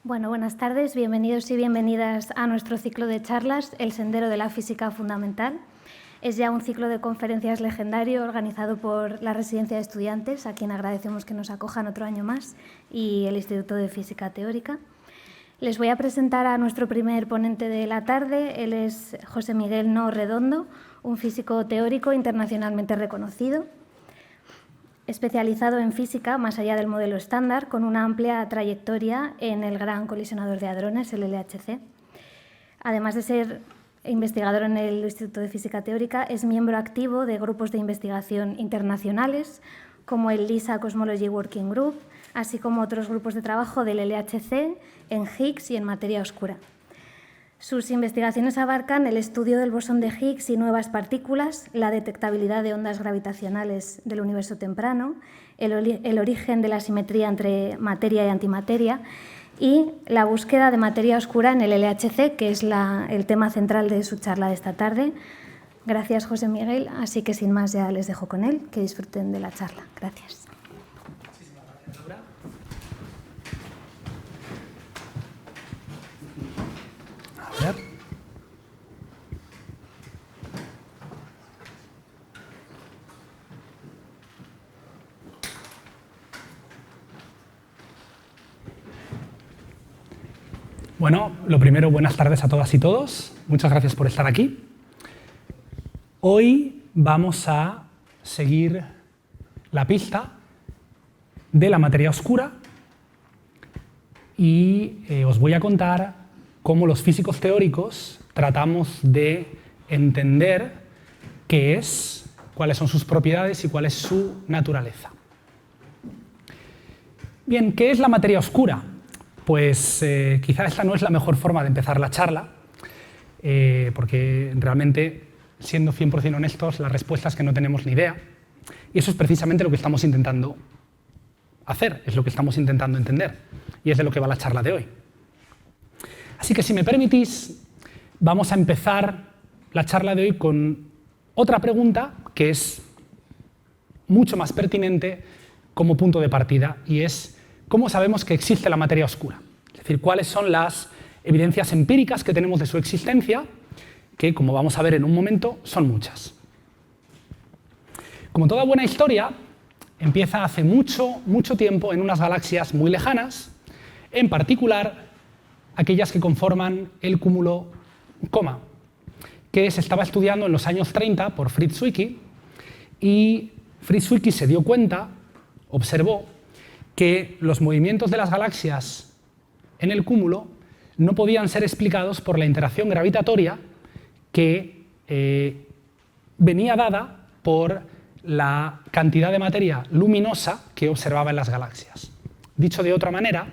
Bueno, buenas tardes, bienvenidos y bienvenidas a nuestro ciclo de charlas, El Sendero de la Física Fundamental. Es ya un ciclo de conferencias legendario organizado por la Residencia de Estudiantes, a quien agradecemos que nos acojan otro año más, y el Instituto de Física Teórica. Les voy a presentar a nuestro primer ponente de la tarde. Él es José Miguel No Redondo, un físico teórico internacionalmente reconocido, especializado en física más allá del modelo estándar, con una amplia trayectoria en el Gran Colisionador de Hadrones, el LHC. Además de ser investigador en el Instituto de Física Teórica, es miembro activo de grupos de investigación internacionales, como el LISA Cosmology Working Group, así como otros grupos de trabajo del LHC en Higgs y en materia oscura. Sus investigaciones abarcan el estudio del bosón de Higgs y nuevas partículas, la detectabilidad de ondas gravitacionales del universo temprano, el origen de la simetría entre materia y antimateria y la búsqueda de materia oscura en el LHC, que es el tema central de su charla de esta tarde. Gracias, José Miguel. Así que sin más ya les dejo con él. Que disfruten de la charla. Gracias. Muchísimas gracias, Laura. A ver. Bueno, lo primero, buenas tardes a todas y todos. Muchas gracias por estar aquí. Hoy vamos a seguir la pista de la materia oscura y os voy a contar cómo los físicos teóricos tratamos de entender qué es, cuáles son sus propiedades y cuál es su naturaleza. Bien, ¿qué es la materia oscura? Pues quizá esta no es la mejor forma de empezar la charla, porque realmente, siendo 100% honestos, la respuesta es que no tenemos ni idea. Y eso es precisamente lo que estamos intentando hacer, es lo que estamos intentando entender, y es de lo que va la charla de hoy. Así que, si me permitís, vamos a empezar la charla de hoy con otra pregunta que es mucho más pertinente como punto de partida, y es ¿cómo sabemos que existe la materia oscura? Es decir, ¿cuáles son las evidencias empíricas que tenemos de su existencia? Que, como vamos a ver en un momento, son muchas. Como toda buena historia, empieza hace mucho, mucho tiempo en unas galaxias muy lejanas, en particular aquellas que conforman el cúmulo Coma, que se estaba estudiando en los años 30 por Fritz Zwicky, y Fritz Zwicky se dio cuenta, observó, que los movimientos de las galaxias en el cúmulo no podían ser explicados por la interacción gravitatoria que venía dada por la cantidad de materia luminosa que observaba en las galaxias. Dicho de otra manera,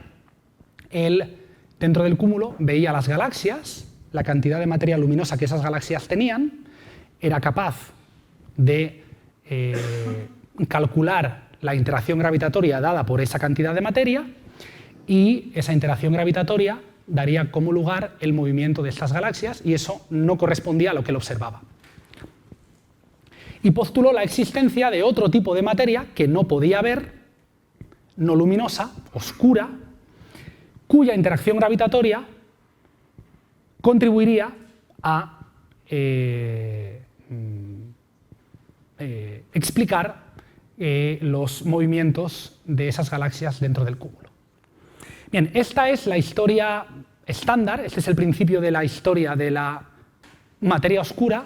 él dentro del cúmulo veía las galaxias, la cantidad de materia luminosa que esas galaxias tenían, era capaz de calcular la interacción gravitatoria dada por esa cantidad de materia, y esa interacción gravitatoria daría como lugar el movimiento de estas galaxias, y eso no correspondía a lo que él observaba. Y postuló la existencia de otro tipo de materia que no podía ver, no luminosa, oscura, cuya interacción gravitatoria contribuiría a explicar los movimientos de esas galaxias dentro del cúmulo. Bien, esta es la historia estándar, este es el principio de la historia de la materia oscura,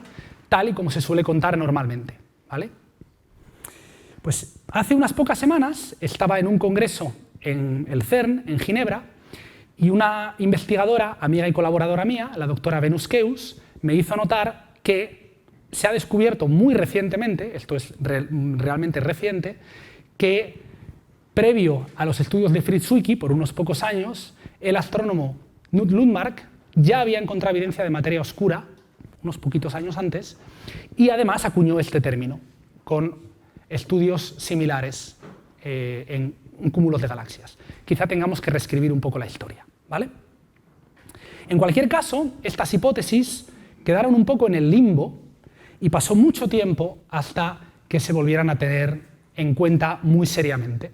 tal y como se suele contar normalmente, ¿vale? Pues hace unas pocas semanas estaba en un congreso en el CERN, en Ginebra, y una investigadora, amiga y colaboradora mía, la doctora Venus Keus, me hizo notar que se ha descubierto muy recientemente, esto es realmente reciente, que previo a los estudios de Fritz Zwicky, por unos pocos años, el astrónomo Knut Lundmark ya había encontrado evidencia de materia oscura, unos poquitos años antes, y además acuñó este término, con estudios similares en cúmulos de galaxias. Quizá tengamos que reescribir un poco la historia, ¿vale? En cualquier caso, estas hipótesis quedaron un poco en el limbo, y pasó mucho tiempo hasta que se volvieran a tener en cuenta muy seriamente.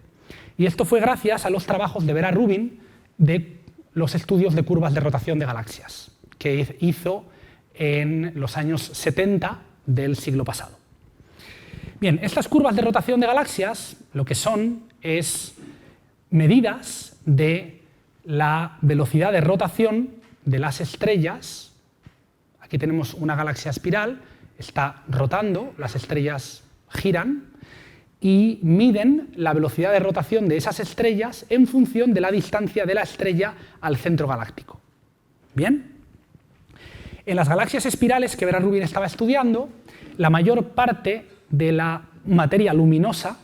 Y esto fue gracias a los trabajos de Vera Rubin de los estudios de curvas de rotación de galaxias, que hizo en los años 70 del siglo pasado. Bien, estas curvas de rotación de galaxias lo que son es medidas de la velocidad de rotación de las estrellas. Aquí tenemos una galaxia espiral, está rotando, las estrellas giran y miden la velocidad de rotación de esas estrellas en función de la distancia de la estrella al centro galáctico. ¿Bien? En las galaxias espirales que Vera Rubin estaba estudiando, la mayor parte de la materia luminosa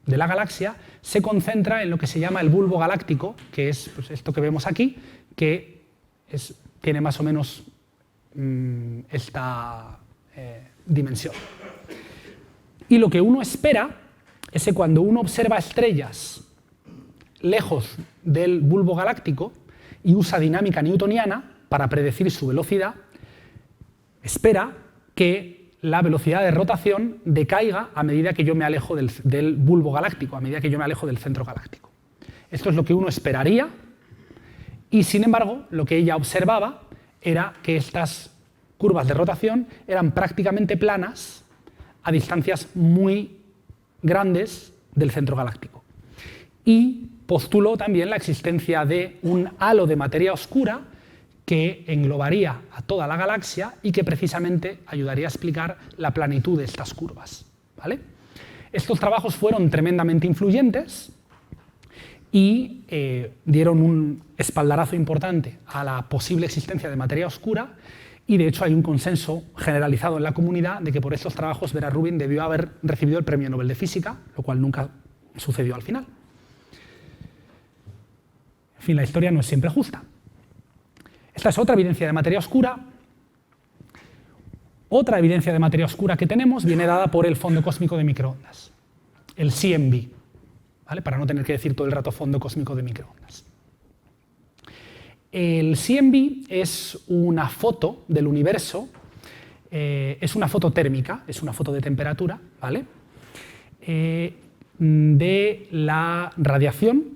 de la galaxia se concentra en lo que se llama el bulbo galáctico, que es pues, esto que vemos aquí, que tiene más o menos esta dimensión. Y lo que uno espera es que cuando uno observa estrellas lejos del bulbo galáctico y usa dinámica newtoniana para predecir su velocidad, espera que la velocidad de rotación decaiga a medida que yo me alejo del bulbo galáctico, a medida que yo me alejo del centro galáctico. Esto es lo que uno esperaría, y sin embargo, lo que ella observaba era que estas curvas de rotación eran prácticamente planas a distancias muy grandes del centro galáctico. Y postuló también la existencia de un halo de materia oscura que englobaría a toda la galaxia y que precisamente ayudaría a explicar la planitud de estas curvas, ¿vale? Estos trabajos fueron tremendamente influyentes y dieron un espaldarazo importante a la posible existencia de materia oscura, y de hecho hay un consenso generalizado en la comunidad de que por estos trabajos Vera Rubin debió haber recibido el Premio Nobel de Física, lo cual nunca sucedió al final. En fin, la historia no es siempre justa. Esta es otra evidencia de materia oscura. Otra evidencia de materia oscura que tenemos viene dada por el fondo cósmico de microondas, el CMB, ¿vale? Para no tener que decir todo el rato fondo cósmico de microondas. El CMB es una foto del universo, es una foto térmica, es una foto de temperatura, ¿vale? De la radiación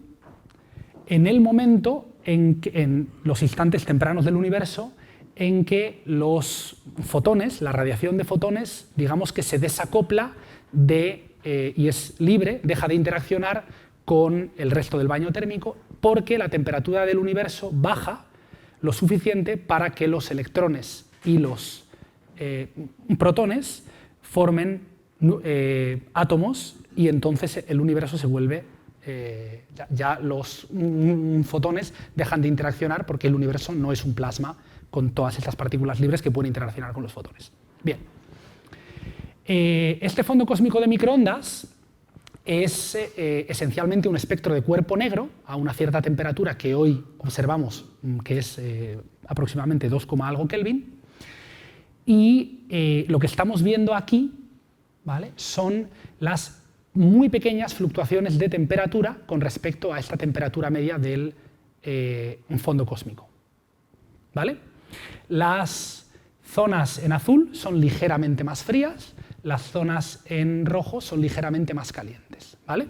en el momento, en los instantes tempranos del universo, en que los fotones, la radiación de fotones, digamos que se desacopla y es libre, deja de interaccionar con el resto del baño térmico, porque la temperatura del universo baja lo suficiente para que los electrones y los protones formen átomos, y entonces el universo se vuelve, ya los fotones dejan de interaccionar porque el universo no es un plasma con todas estas partículas libres que pueden interaccionar con los fotones. Bien, este fondo cósmico de microondas es esencialmente un espectro de cuerpo negro a una cierta temperatura que hoy observamos, que es aproximadamente 2, algo Kelvin, y lo que estamos viendo aquí, ¿vale?, son las muy pequeñas fluctuaciones de temperatura con respecto a esta temperatura media del fondo cósmico, ¿vale? Las zonas en azul son ligeramente más frías, las zonas en rojo son ligeramente más calientes, ¿vale?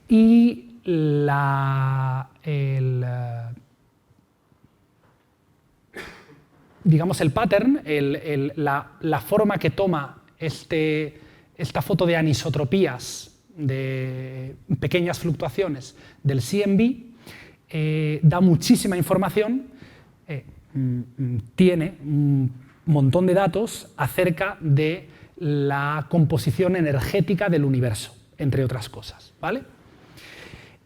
Y digamos el pattern, la forma que toma esta foto de anisotropías, de pequeñas fluctuaciones del CMB, da muchísima información, tiene un montón de datos acerca de la composición energética del universo, entre otras cosas, ¿vale?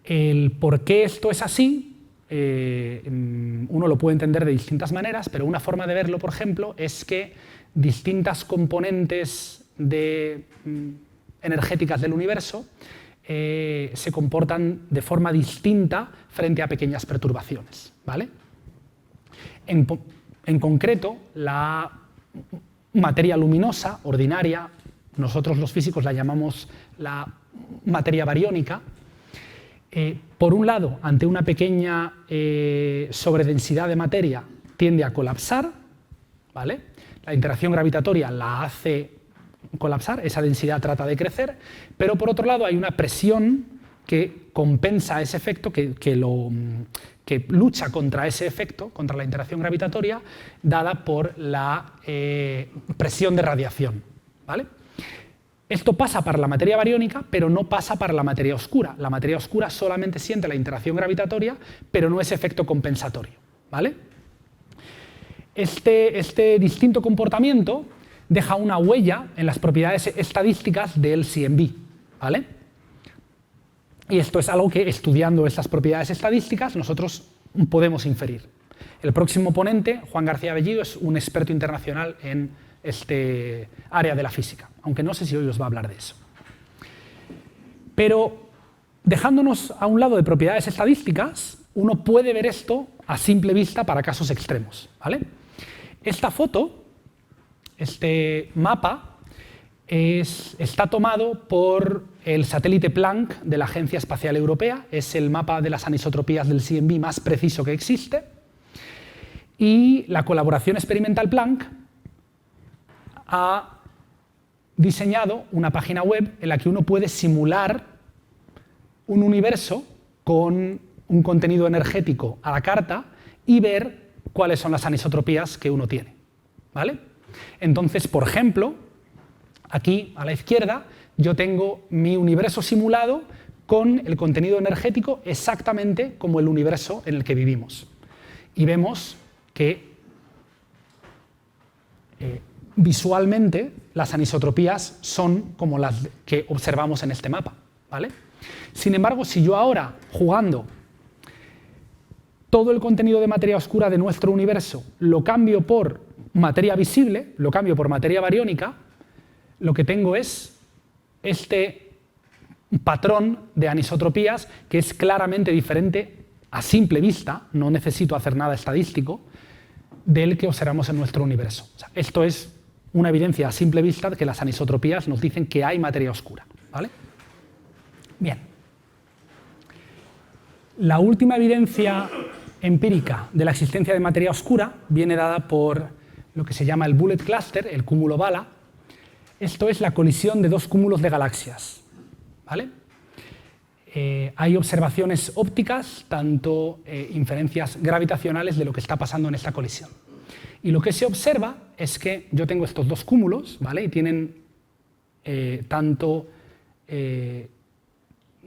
El por qué esto es así, uno lo puede entender de distintas maneras, pero una forma de verlo, por ejemplo, es que distintas componentes energéticas del universo se comportan de forma distinta frente a pequeñas perturbaciones, ¿vale? En concreto, la materia luminosa ordinaria, nosotros los físicos la llamamos la materia bariónica, por un lado, ante una pequeña sobredensidad de materia, tiende a colapsar, ¿vale? La interacción gravitatoria la hace colapsar, esa densidad trata de crecer, pero por otro lado hay una presión que compensa ese efecto, que lucha contra ese efecto, contra la interacción gravitatoria, dada por la presión de radiación, ¿vale? Esto pasa para la materia bariónica, pero no pasa para la materia oscura. La materia oscura solamente siente la interacción gravitatoria, pero no ese efecto compensatorio, ¿vale? Este distinto comportamiento deja una huella en las propiedades estadísticas del CMB, ¿vale? Y esto es algo que, estudiando estas propiedades estadísticas, nosotros podemos inferir. El próximo ponente, Juan García Bellido, es un experto internacional en este área de la física, aunque no sé si hoy os va a hablar de eso. Pero, dejándonos a un lado de propiedades estadísticas, uno puede ver esto a simple vista para casos extremos, ¿vale? Esta foto, este mapa, está tomado por el satélite Planck de la Agencia Espacial Europea. Es el mapa de las anisotropías del CMB más preciso que existe. Y la colaboración experimental Planck ha diseñado una página web en la que uno puede simular un universo con un contenido energético a la carta y ver cuáles son las anisotropías que uno tiene, ¿vale? Entonces, por ejemplo, aquí a la izquierda yo tengo mi universo simulado con el contenido energético exactamente como el universo en el que vivimos. Y vemos que visualmente las anisotropías son como las que observamos en este mapa, ¿vale? Sin embargo, si yo ahora, jugando, todo el contenido de materia oscura de nuestro universo lo cambio por materia visible, lo cambio por materia bariónica, lo que tengo es este patrón de anisotropías que es claramente diferente a simple vista, no necesito hacer nada estadístico, del que observamos en nuestro universo. O sea, esto es una evidencia a simple vista de que las anisotropías nos dicen que hay materia oscura, ¿vale? Bien. La última evidencia empírica de la existencia de materia oscura viene dada por lo que se llama el bullet cluster, el cúmulo bala. Esto es la colisión de dos cúmulos de galaxias, ¿vale? Hay observaciones ópticas, tanto inferencias gravitacionales de lo que está pasando en esta colisión. Y lo que se observa es que yo tengo estos dos cúmulos, ¿vale? Y tienen tanto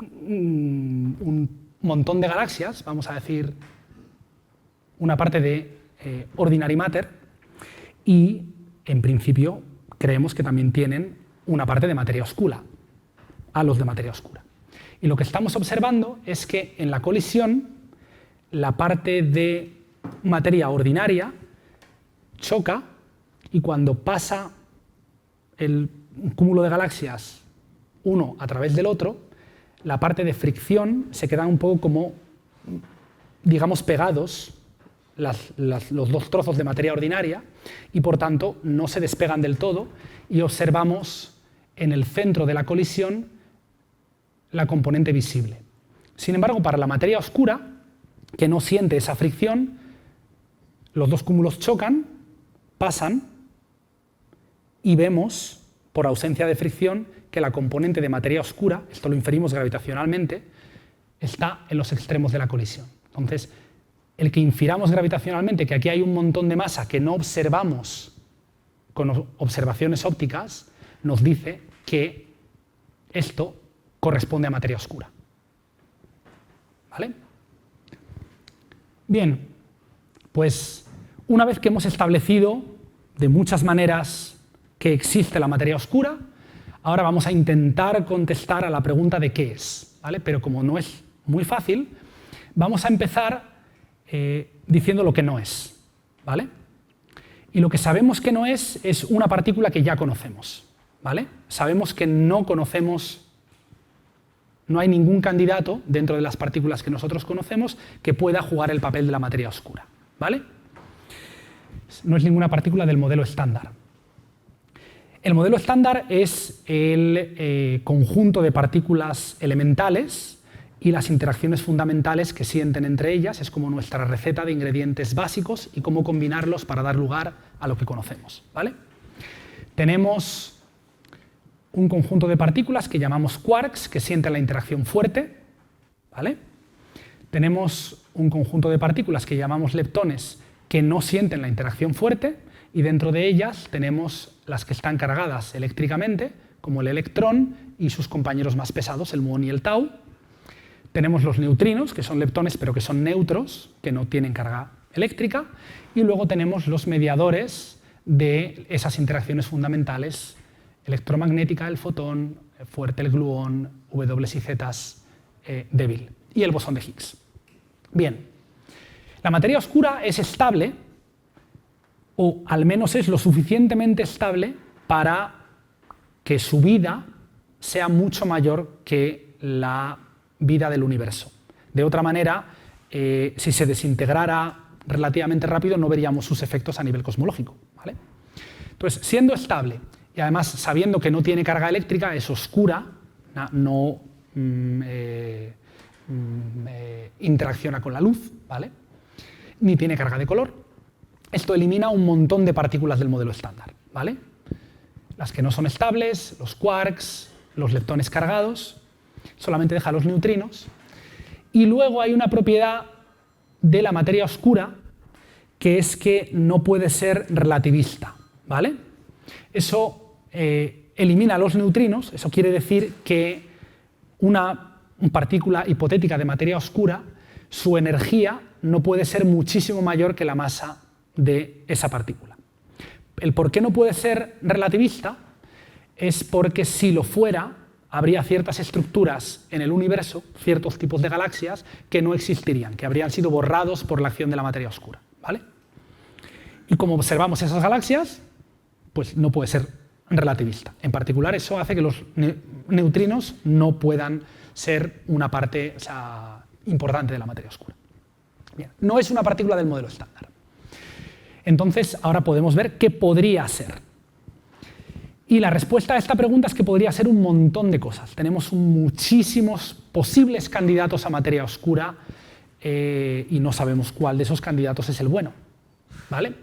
un montón de galaxias, vamos a decir una parte de ordinary matter, y en principio creemos que también tienen una parte de materia oscura, halos de materia oscura. Y lo que estamos observando es que en la colisión la parte de materia ordinaria choca y cuando pasa el cúmulo de galaxias uno a través del otro, la parte de fricción se queda un poco como, digamos, pegados los dos trozos de materia ordinaria y por tanto no se despegan del todo y observamos en el centro de la colisión la componente visible. Sin embargo, para la materia oscura, que no siente esa fricción, los dos cúmulos chocan, pasan y vemos, por ausencia de fricción, que la componente de materia oscura, esto lo inferimos gravitacionalmente, está en los extremos de la colisión. Entonces, el que infiramos gravitacionalmente que aquí hay un montón de masa que no observamos con observaciones ópticas, nos dice que esto corresponde a materia oscura. ¿Vale? Bien, pues una vez que hemos establecido de muchas maneras que existe la materia oscura, ahora vamos a intentar contestar a la pregunta de qué es, ¿vale? Pero como no es muy fácil, vamos a empezar diciendo lo que no es, ¿vale? Y lo que sabemos que no es una partícula que ya conocemos, ¿vale? Sabemos que no conocemos, no hay ningún candidato dentro de las partículas que nosotros conocemos que pueda jugar el papel de la materia oscura, ¿vale? No es ninguna partícula del modelo estándar. El modelo estándar es el conjunto de partículas elementales y las interacciones fundamentales que sienten entre ellas. Es como nuestra receta de ingredientes básicos y cómo combinarlos para dar lugar a lo que conocemos, ¿vale? Tenemos un conjunto de partículas que llamamos quarks, que sienten la interacción fuerte, ¿vale? Tenemos un conjunto de partículas que llamamos leptones que no sienten la interacción fuerte, y dentro de ellas tenemos las que están cargadas eléctricamente, como el electrón y sus compañeros más pesados, el muón y el tau. Tenemos los neutrinos, que son leptones pero que son neutros, que no tienen carga eléctrica. Y luego tenemos los mediadores de esas interacciones fundamentales, electromagnética, el fotón, fuerte el gluón, W y Z débil, y el bosón de Higgs. Bien, la materia oscura es estable, o al menos es lo suficientemente estable para que su vida sea mucho mayor que la vida del universo. De otra manera, si se desintegrara relativamente rápido, no veríamos sus efectos a nivel cosmológico, ¿vale? Entonces, siendo estable y además sabiendo que no tiene carga eléctrica, es oscura, no interacciona con la luz, ¿vale? Ni tiene carga de color. Esto elimina un montón de partículas del modelo estándar, ¿vale? Las que no son estables, los quarks, los leptones cargados, solamente deja los neutrinos. Y luego hay una propiedad de la materia oscura, que es que no puede ser relativista, ¿vale? Eso elimina los neutrinos, eso quiere decir que una partícula hipotética de materia oscura, su energía no puede ser muchísimo mayor que la masa de esa partícula. El por qué no puede ser relativista es porque si lo fuera, habría ciertas estructuras en el universo, ciertos tipos de galaxias, que no existirían, que habrían sido borrados por la acción de la materia oscura, ¿vale? Y como observamos esas galaxias, pues no puede ser relativista. En particular, eso hace que los neutrinos no puedan ser una parte, importante de la materia oscura. Bien, no es una partícula del modelo estándar. Entonces, ahora podemos ver qué podría ser. Y la respuesta a esta pregunta es que podría ser un montón de cosas. Tenemos muchísimos posibles candidatos a materia oscura y no sabemos cuál de esos candidatos es el bueno, ¿vale?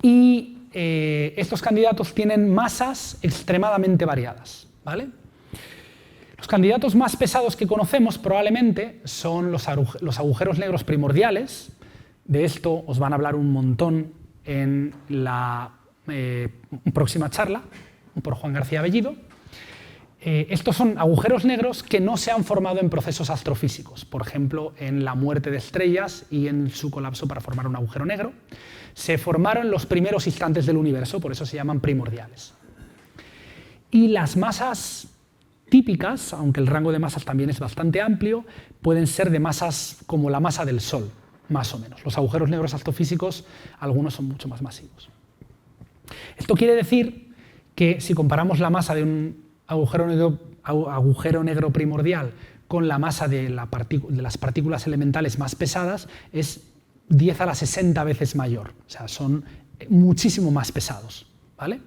Y estos candidatos tienen masas extremadamente variadas, ¿vale? Los candidatos más pesados que conocemos probablemente son los agujeros negros primordiales. De esto os van a hablar un montón en la próxima charla por Juan García Bellido. Estos son agujeros negros que no se han formado en procesos astrofísicos, por ejemplo, en la muerte de estrellas y en su colapso para formar un agujero negro. Se formaron en los primeros instantes del universo, por eso se llaman primordiales. Y las masas típicas, aunque el rango de masas también es bastante amplio, pueden ser de masas como la masa del Sol, más o menos. Los agujeros negros astrofísicos, algunos son mucho más masivos. Esto quiere decir que si comparamos la masa de un agujero negro primordial con la masa de las partículas elementales más pesadas, es 10 a la 60 veces mayor. O sea, son muchísimo más pesados, ¿vale?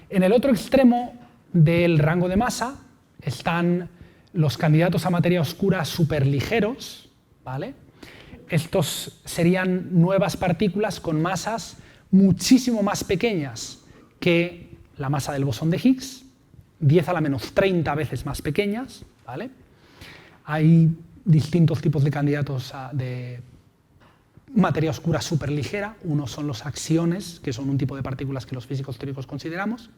En el otro extremo del rango de masa están los candidatos a materia oscura superligeros, ¿vale? Estos serían nuevas partículas con masas muchísimo más pequeñas que la masa del bosón de Higgs, 10 a la menos 30 veces más pequeñas, ¿vale? Hay distintos tipos de candidatos de materia oscura superligera. Uno son los axiones, que son un tipo de partículas que los físicos teóricos consideramos.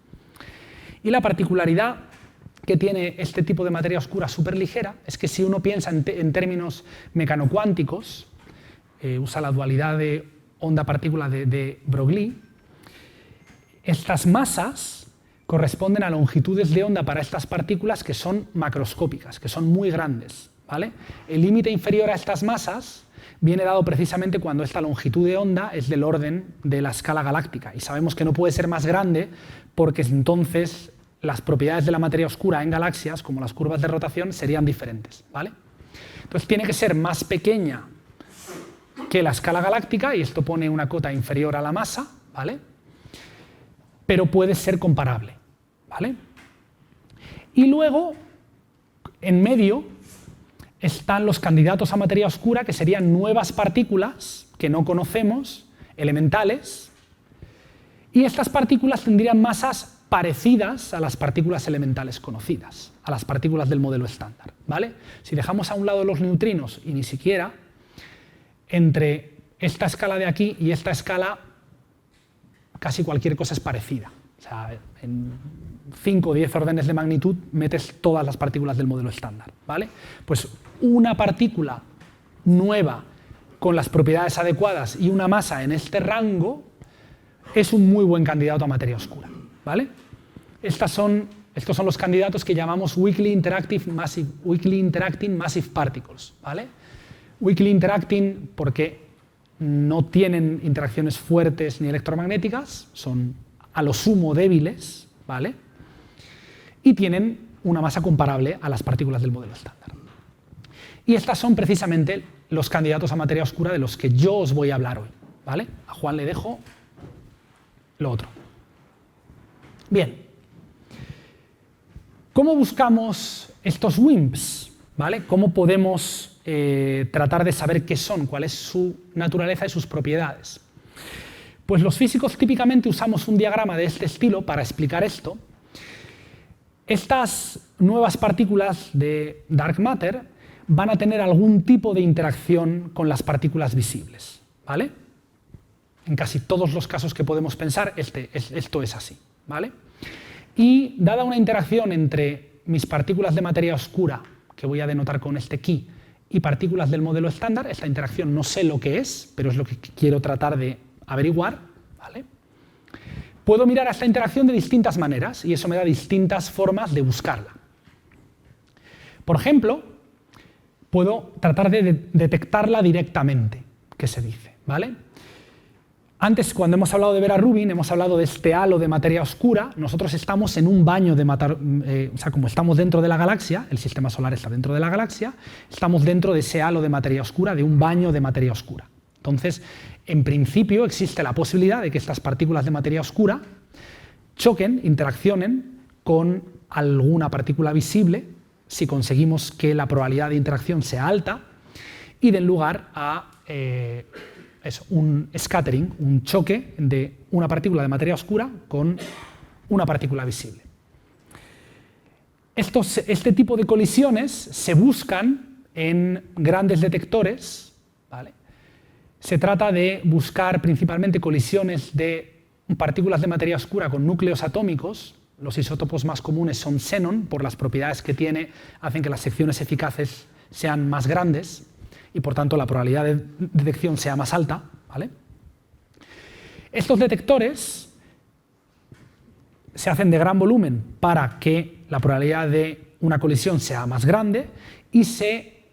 Y la particularidad que tiene este tipo de materia oscura superligera es que si uno piensa en términos mecanocuánticos, usa la dualidad de onda-partícula de Broglie, estas masas corresponden a longitudes de onda para estas partículas que son macroscópicas, que son muy grandes, ¿vale? El límite inferior a estas masas viene dado precisamente cuando esta longitud de onda es del orden de la escala galáctica, y sabemos que no puede ser más grande porque entonces las propiedades de la materia oscura en galaxias, como las curvas de rotación, serían diferentes, ¿vale? Entonces tiene que ser más pequeña que la escala galáctica, y esto pone una cota inferior a la masa, ¿vale? Pero puede ser comparable, ¿vale? Y luego, en medio, están los candidatos a materia oscura, que serían nuevas partículas que no conocemos, elementales, y estas partículas tendrían masas parecidas a las partículas elementales conocidas, a las partículas del modelo estándar, ¿vale? Si dejamos a un lado los neutrinos y ni siquiera, entre esta escala de aquí y esta escala casi cualquier cosa es parecida. O sea, en 5 o 10 órdenes de magnitud metes todas las partículas del modelo estándar, ¿vale? Pues una partícula nueva con las propiedades adecuadas y una masa en este rango es un muy buen candidato a materia oscura, ¿vale? Estos son los candidatos que llamamos Weakly Interacting Massive Particles, ¿vale? Weakly Interacting porque no tienen interacciones fuertes ni electromagnéticas, son a lo sumo débiles, ¿vale? Y tienen una masa comparable a las partículas del modelo estándar. Y estas son precisamente los candidatos a materia oscura de los que yo os voy a hablar hoy, ¿vale? A Juan le dejo lo otro. Bien. ¿Cómo buscamos estos WIMPs? ¿Vale? ¿Cómo podemos tratar de saber qué son, cuál es su naturaleza y sus propiedades? Pues los físicos típicamente usamos un diagrama de este estilo para explicar esto. Estas nuevas partículas de dark matter van a tener algún tipo de interacción con las partículas visibles, ¿vale? En casi todos los casos que podemos pensar, esto es así, ¿vale? Y dada una interacción entre mis partículas de materia oscura, que voy a denotar con este key, y partículas del modelo estándar, esta interacción no sé lo que es, pero es lo que quiero tratar de averiguar, ¿vale? Puedo mirar a esta interacción de distintas maneras y eso me da distintas formas de buscarla. Por ejemplo, puedo tratar de detectarla directamente, que se dice, ¿vale? Antes, cuando hemos hablado de Vera Rubin, hemos hablado de este halo de materia oscura. Nosotros estamos en un baño de o sea, como estamos dentro de la galaxia, el sistema solar está dentro de la galaxia, estamos dentro de ese halo de materia oscura, de un baño de materia oscura. Entonces, en principio, existe la posibilidad de que estas partículas de materia oscura choquen, interaccionen con alguna partícula visible, si conseguimos que la probabilidad de interacción sea alta, y den lugar a un scattering, un choque de una partícula de materia oscura con una partícula visible. Este tipo de colisiones se buscan en grandes detectores, ¿vale? Se trata de buscar principalmente colisiones de partículas de materia oscura con núcleos atómicos. Los isótopos más comunes son xenón, por las propiedades que tiene, hacen que las secciones eficaces sean más grandes y por tanto la probabilidad de detección sea más alta, ¿vale? Estos detectores se hacen de gran volumen para que la probabilidad de una colisión sea más grande y se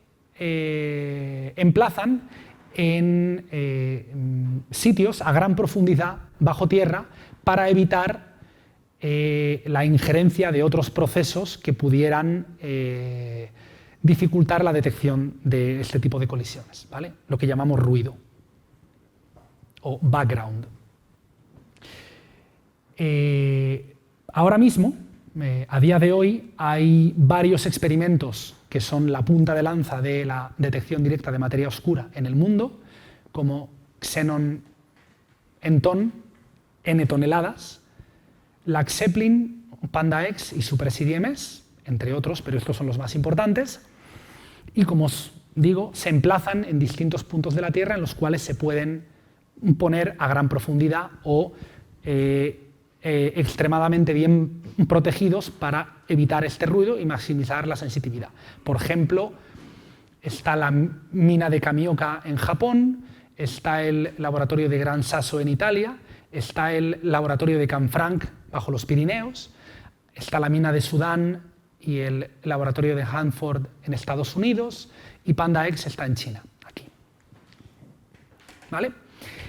emplazan en sitios a gran profundidad bajo tierra para evitar la injerencia de otros procesos que pudieran dificultar la detección de este tipo de colisiones, ¿vale? Lo que llamamos ruido o background. Ahora mismo, a día de hoy, hay varios experimentos que son la punta de lanza de la detección directa de materia oscura en el mundo, como Xenon N-ton, N toneladas, LAC Zeppelin, Panda X y SuperSID-MS, entre otros, pero estos son los más importantes. Y como os digo, se emplazan en distintos puntos de la Tierra en los cuales se pueden poner a gran profundidad o extremadamente bien protegidos para evitar este ruido y maximizar la sensitividad. Por ejemplo, está la mina de Kamioka en Japón, está el laboratorio de Gran Sasso en Italia, está el laboratorio de Canfranc bajo los Pirineos, está la mina de Sudán y el laboratorio de Hanford en Estados Unidos, y Panda X está en China, aquí. ¿Vale?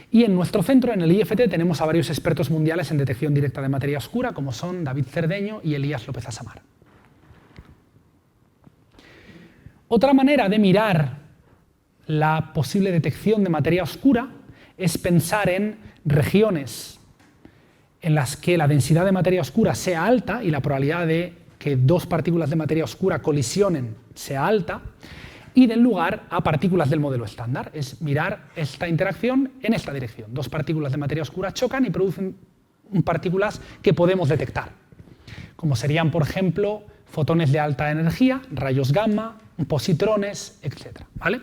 Y en nuestro centro, en el IFT, tenemos a varios expertos mundiales en detección directa de materia oscura, como son David Cerdeño y Elías López Asamar. Otra manera de mirar la posible detección de materia oscura es pensar en regiones en las que la densidad de materia oscura sea alta y la probabilidad de que dos partículas de materia oscura colisionen sea alta y den lugar a partículas del modelo estándar. Es mirar esta interacción en esta dirección. Dos partículas de materia oscura chocan y producen partículas que podemos detectar, como serían, por ejemplo, fotones de alta energía, rayos gamma, positrones, etc. ¿Vale?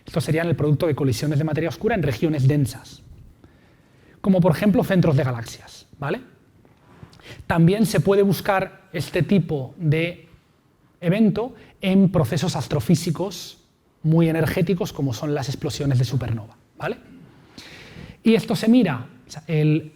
Estos serían el producto de colisiones de materia oscura en regiones densas, como por ejemplo centros de galaxias. ¿Vale? También se puede buscar este tipo de evento en procesos astrofísicos muy energéticos, como son las explosiones de supernova. ¿Vale? Y esto se mira, el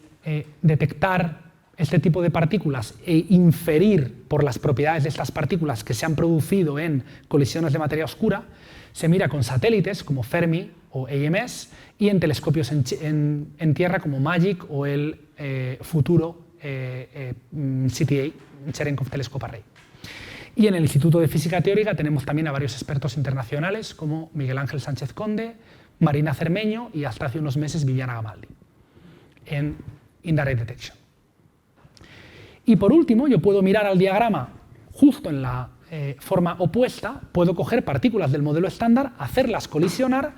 detectar este tipo de partículas e inferir por las propiedades de estas partículas que se han producido en colisiones de materia oscura, se mira con satélites como Fermi o AMS y en telescopios en tierra como MAGIC o el futuro CTA, Cherenkov Telescope Array. Y en el Instituto de Física Teórica tenemos también a varios expertos internacionales como Miguel Ángel Sánchez Conde, Marina Cermeño y hasta hace unos meses Viviana Gamaldi en Indirect Detection. Y por último, yo puedo mirar al diagrama justo en la forma opuesta, puedo coger partículas del modelo estándar, hacerlas colisionar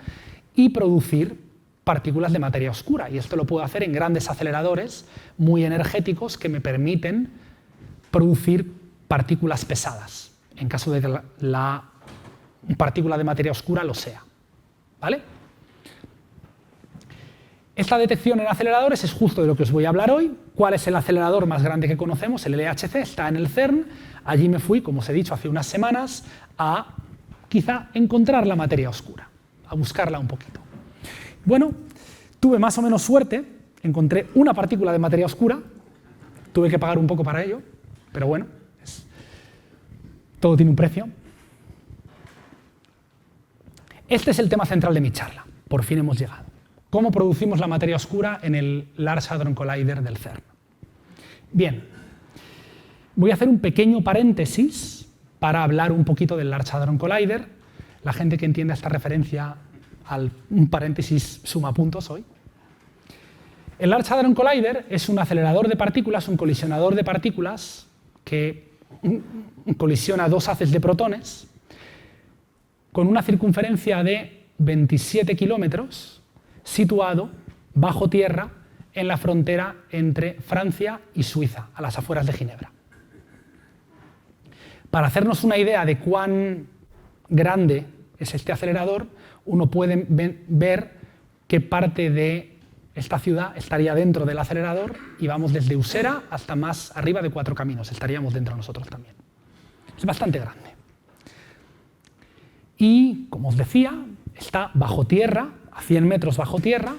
y producir partículas de materia oscura. Y esto lo puedo hacer en grandes aceleradores muy energéticos que me permiten producir partículas pesadas, en caso de que la partícula de materia oscura lo sea. ¿Vale? Esta detección en aceleradores es justo de lo que os voy a hablar hoy. ¿Cuál es el acelerador más grande que conocemos? El LHC, está en el CERN. Allí me fui, como os he dicho hace unas semanas, a quizá encontrar la materia oscura, a buscarla un poquito. Bueno, tuve más o menos suerte, encontré una partícula de materia oscura, tuve que pagar un poco para ello, pero bueno, todo tiene un precio. Este es el tema central de mi charla, por fin hemos llegado. ¿Cómo producimos la materia oscura en el Large Hadron Collider del CERN? Bien, voy a hacer un pequeño paréntesis para hablar un poquito del Large Hadron Collider. La gente que entienda esta referencia al un paréntesis suma puntos hoy. El Large Hadron Collider es un acelerador de partículas, un colisionador de partículas que colisiona dos haces de protones con una circunferencia de 27 kilómetros, situado bajo tierra en la frontera entre Francia y Suiza, a las afueras de Ginebra. Para hacernos una idea de cuán grande es este acelerador, uno puede ver qué parte de esta ciudad estaría dentro del acelerador y vamos desde Usera hasta más arriba de Cuatro Caminos, estaríamos dentro nosotros también. Es bastante grande. Y, como os decía, está bajo tierra, a 100 metros bajo tierra.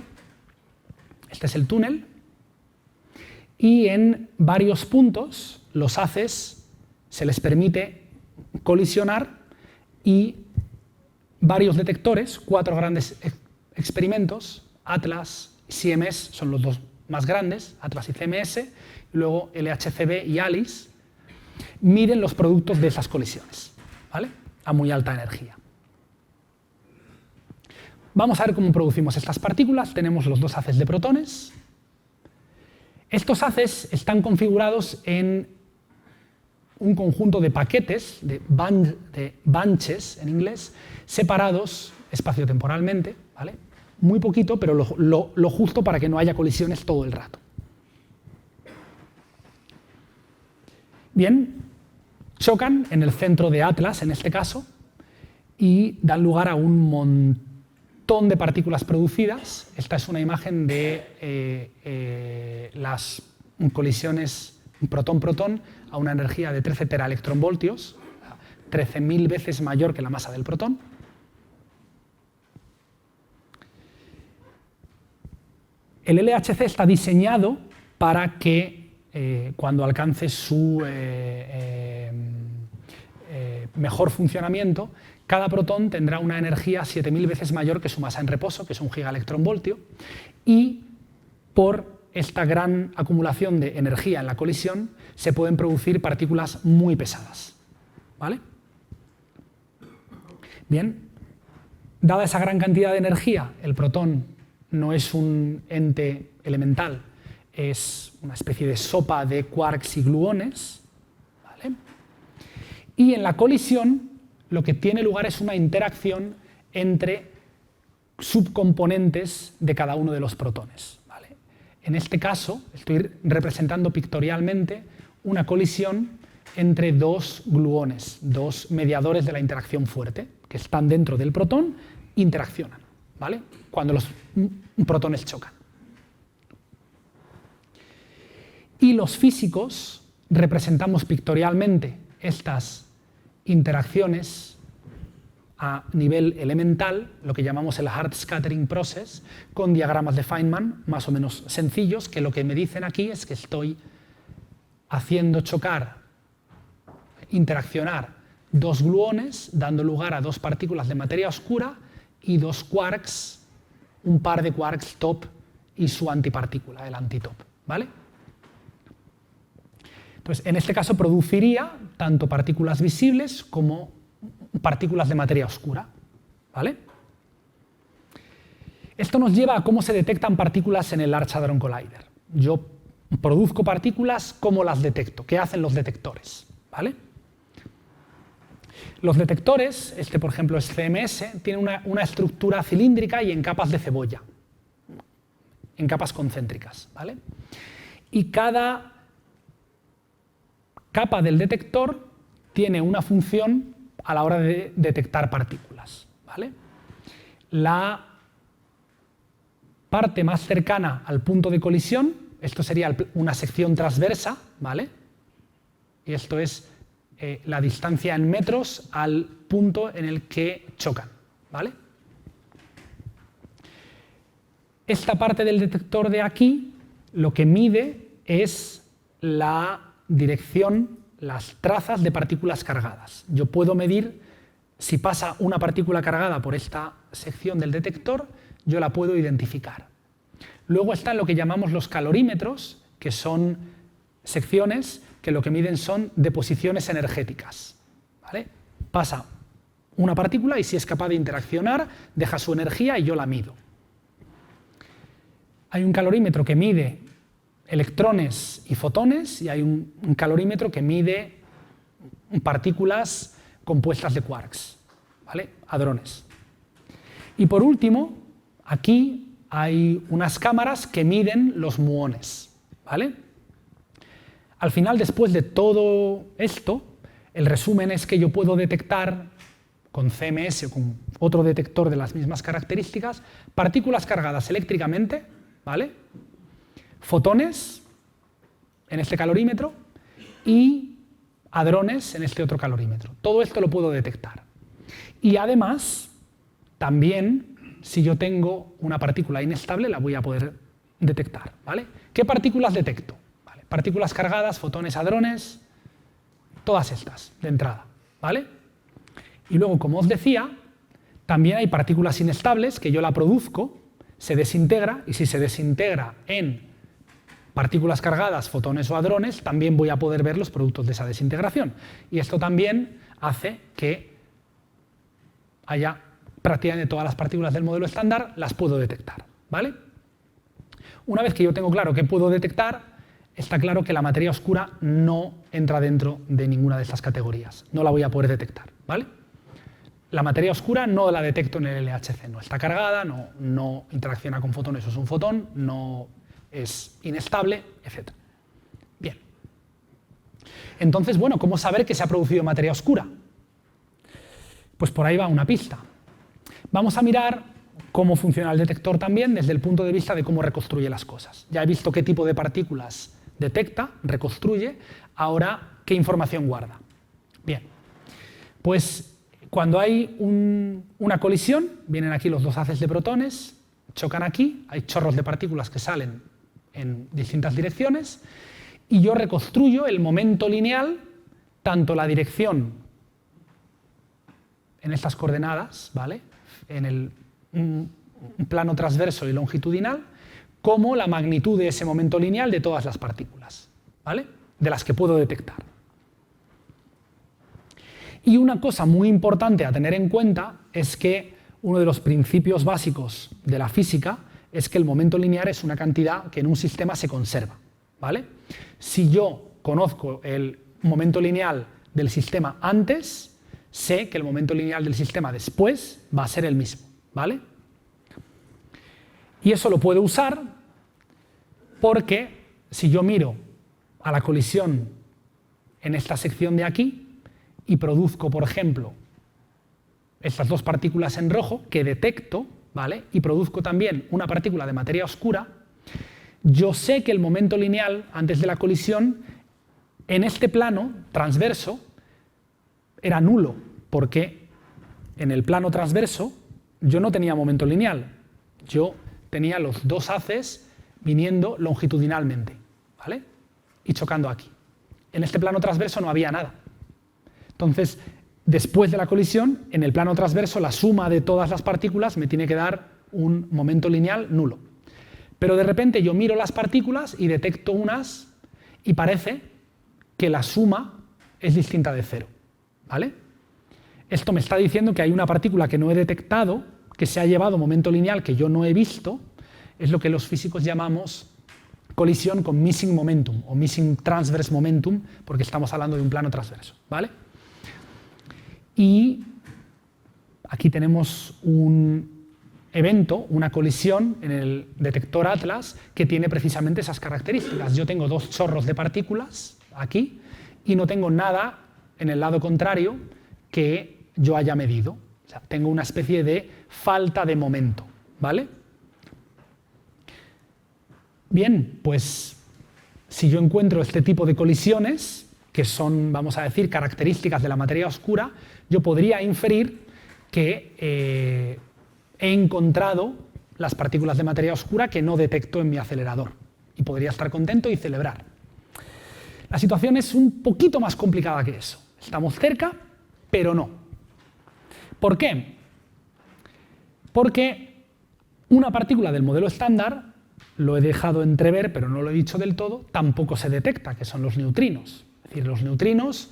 Este es el túnel. Y en varios puntos los haces se les permite colisionar y varios detectores, 4 grandes experimentos, Atlas y CMS son los dos más grandes, Atlas y CMS, y luego LHCb y ALICE, miden los productos de esas colisiones, ¿vale? A muy alta energía. Vamos a ver cómo producimos estas partículas. Tenemos los dos haces de protones. Estos haces están configurados en un conjunto de paquetes, de bunches en inglés, separados espaciotemporalmente, ¿vale? Muy poquito, pero lo justo para que no haya colisiones todo el rato. Bien, chocan en el centro de Atlas, en este caso, y dan lugar a un montón de partículas producidas. Esta es una imagen de las colisiones protón-protón a una energía de 13 teraelectronvoltios, 13.000 veces mayor que la masa del protón. El LHC está diseñado para que cuando alcance su mejor funcionamiento, cada protón tendrá una energía 7.000 veces mayor que su masa en reposo, que es 1 gigaelectronvoltio, y por esta gran acumulación de energía en la colisión se pueden producir partículas muy pesadas. ¿Vale? Bien, dada esa gran cantidad de energía, el protón no es un ente elemental, es una especie de sopa de quarks y gluones, ¿vale? Y en la colisión lo que tiene lugar es una interacción entre subcomponentes de cada uno de los protones, ¿vale? En este caso, estoy representando pictorialmente una colisión entre dos gluones, dos mediadores de la interacción fuerte, que están dentro del protón, interaccionan, ¿vale? Cuando los protones chocan. Y los físicos representamos pictorialmente estas interacciones a nivel elemental, lo que llamamos el hard scattering process, con diagramas de Feynman más o menos sencillos, que lo que me dicen aquí es que estoy haciendo interaccionar dos gluones, dando lugar a dos partículas de materia oscura y dos quarks, un par de quarks top y su antipartícula, el antitop, ¿vale? Entonces, en este caso produciría tanto partículas visibles como partículas de materia oscura, ¿vale? Esto nos lleva a cómo se detectan partículas en el Large Hadron Collider. Yo produzco partículas, ¿cómo las detecto? ¿Qué hacen los detectores? ¿Vale? Los detectores, este por ejemplo es CMS, tienen una estructura cilíndrica y en capas de cebolla, en capas concéntricas, ¿vale? Y cada capa del detector tiene una función a la hora de detectar partículas, ¿vale? La parte más cercana al punto de colisión, esto sería una sección transversa, ¿vale? Y esto es la distancia en metros al punto en el que chocan, ¿vale? Esta parte del detector de aquí lo que mide es la dirección, las trazas de partículas cargadas. Yo puedo medir si pasa una partícula cargada por esta sección del detector, yo la puedo identificar. Luego están lo que llamamos los calorímetros, que son secciones que lo que miden son deposiciones energéticas, ¿vale? Pasa una partícula y si es capaz de interaccionar, deja su energía y yo la mido. Hay un calorímetro que mide electrones y fotones y hay un calorímetro que mide partículas compuestas de quarks, ¿vale? Hadrones. Y por último, aquí hay unas cámaras que miden los muones, ¿vale? Al final, después de todo esto, el resumen es que yo puedo detectar con CMS o con otro detector de las mismas características partículas cargadas eléctricamente, ¿vale? Fotones en este calorímetro y hadrones en este otro calorímetro. Todo esto lo puedo detectar. Y además, también, si yo tengo una partícula inestable, la voy a poder detectar, ¿vale? ¿Qué partículas detecto? ¿Vale? Partículas cargadas, fotones, hadrones, todas estas de entrada, ¿vale? Y luego, como os decía, también hay partículas inestables que yo la produzco, se desintegra, y si se desintegra en partículas cargadas, fotones o hadrones, también voy a poder ver los productos de esa desintegración. Y esto también hace que haya prácticamente todas las partículas del modelo estándar, las puedo detectar, ¿vale? Una vez que yo tengo claro qué puedo detectar, está claro que la materia oscura no entra dentro de ninguna de estas categorías. No la voy a poder detectar, ¿vale? La materia oscura no la detecto en el LHC, no está cargada, no interacciona con fotones o es un fotón, no es inestable, etc. Bien. Entonces, bueno, ¿cómo saber que se ha producido materia oscura? Pues por ahí va una pista. Vamos a mirar cómo funciona el detector también desde el punto de vista de cómo reconstruye las cosas. Ya he visto qué tipo de partículas detecta, reconstruye, ahora qué información guarda. Bien, pues cuando hay una colisión, vienen aquí los dos haces de protones, chocan aquí, hay chorros de partículas que salen en distintas direcciones, y yo reconstruyo el momento lineal, tanto la dirección en estas coordenadas, ¿vale? En un plano transverso y longitudinal, como la magnitud de ese momento lineal de todas las partículas, ¿vale? De las que puedo detectar. Y una cosa muy importante a tener en cuenta es que uno de los principios básicos de la física es que el momento lineal es una cantidad que en un sistema se conserva, ¿vale? Si yo conozco el momento lineal del sistema antes, sé que el momento lineal del sistema después va a ser el mismo, ¿vale? Y eso lo puedo usar porque si yo miro a la colisión en esta sección de aquí y produzco, por ejemplo, estas dos partículas en rojo que detecto, ¿vale? Y produzco también una partícula de materia oscura, yo sé que el momento lineal antes de la colisión en este plano transverso era nulo, porque en el plano transverso yo no tenía momento lineal, yo tenía los dos haces viniendo longitudinalmente, ¿vale? Y chocando aquí. En este plano transverso no había nada. Entonces, después de la colisión, en el plano transverso, la suma de todas las partículas me tiene que dar un momento lineal nulo. Pero de repente yo miro las partículas y detecto unas y parece que la suma es distinta de cero, ¿vale? Esto me está diciendo que hay una partícula que no he detectado, que se ha llevado momento lineal que yo no he visto, es lo que los físicos llamamos colisión con missing momentum o missing transverse momentum, porque estamos hablando de un plano transverso, ¿vale? Y aquí tenemos un evento, una colisión en el detector Atlas que tiene precisamente esas características. Yo tengo dos chorros de partículas aquí y no tengo nada en el lado contrario que yo haya medido. O sea, tengo una especie de falta de momento, ¿vale? Bien, pues si yo encuentro este tipo de colisiones, que son, vamos a decir, características de la materia oscura, yo podría inferir que he encontrado las partículas de materia oscura que no detecto en mi acelerador. Y podría estar contento y celebrar. La situación es un poquito más complicada que eso. Estamos cerca, pero no. ¿Por qué? Porque una partícula del modelo estándar, lo he dejado entrever, pero no lo he dicho del todo, tampoco se detecta, que son los neutrinos. Es decir, los neutrinos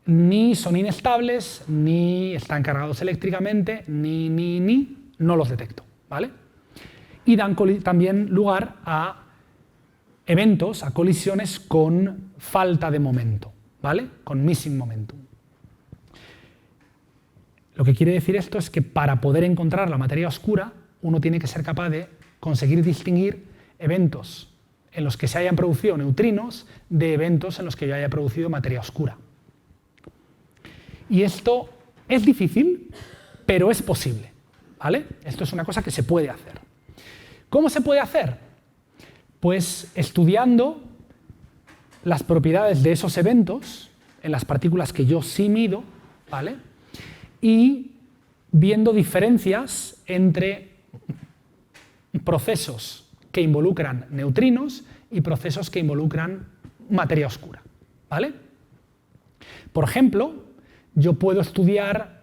ni son inestables, ni están cargados eléctricamente, no los detecto, ¿vale? Y dan también lugar a eventos, a colisiones con falta de momento, ¿vale? Con missing momentum. Lo que quiere decir esto es que para poder encontrar la materia oscura, uno tiene que ser capaz de conseguir distinguir eventos en los que se hayan producido neutrinos de eventos en los que yo haya producido materia oscura. Y esto es difícil, pero es posible, ¿vale? Esto es una cosa que se puede hacer. ¿Cómo se puede hacer? Pues estudiando las propiedades de esos eventos en las partículas que yo sí mido, ¿vale? Y viendo diferencias entre procesos que involucran neutrinos y procesos que involucran materia oscura, ¿vale? Por ejemplo, yo puedo estudiar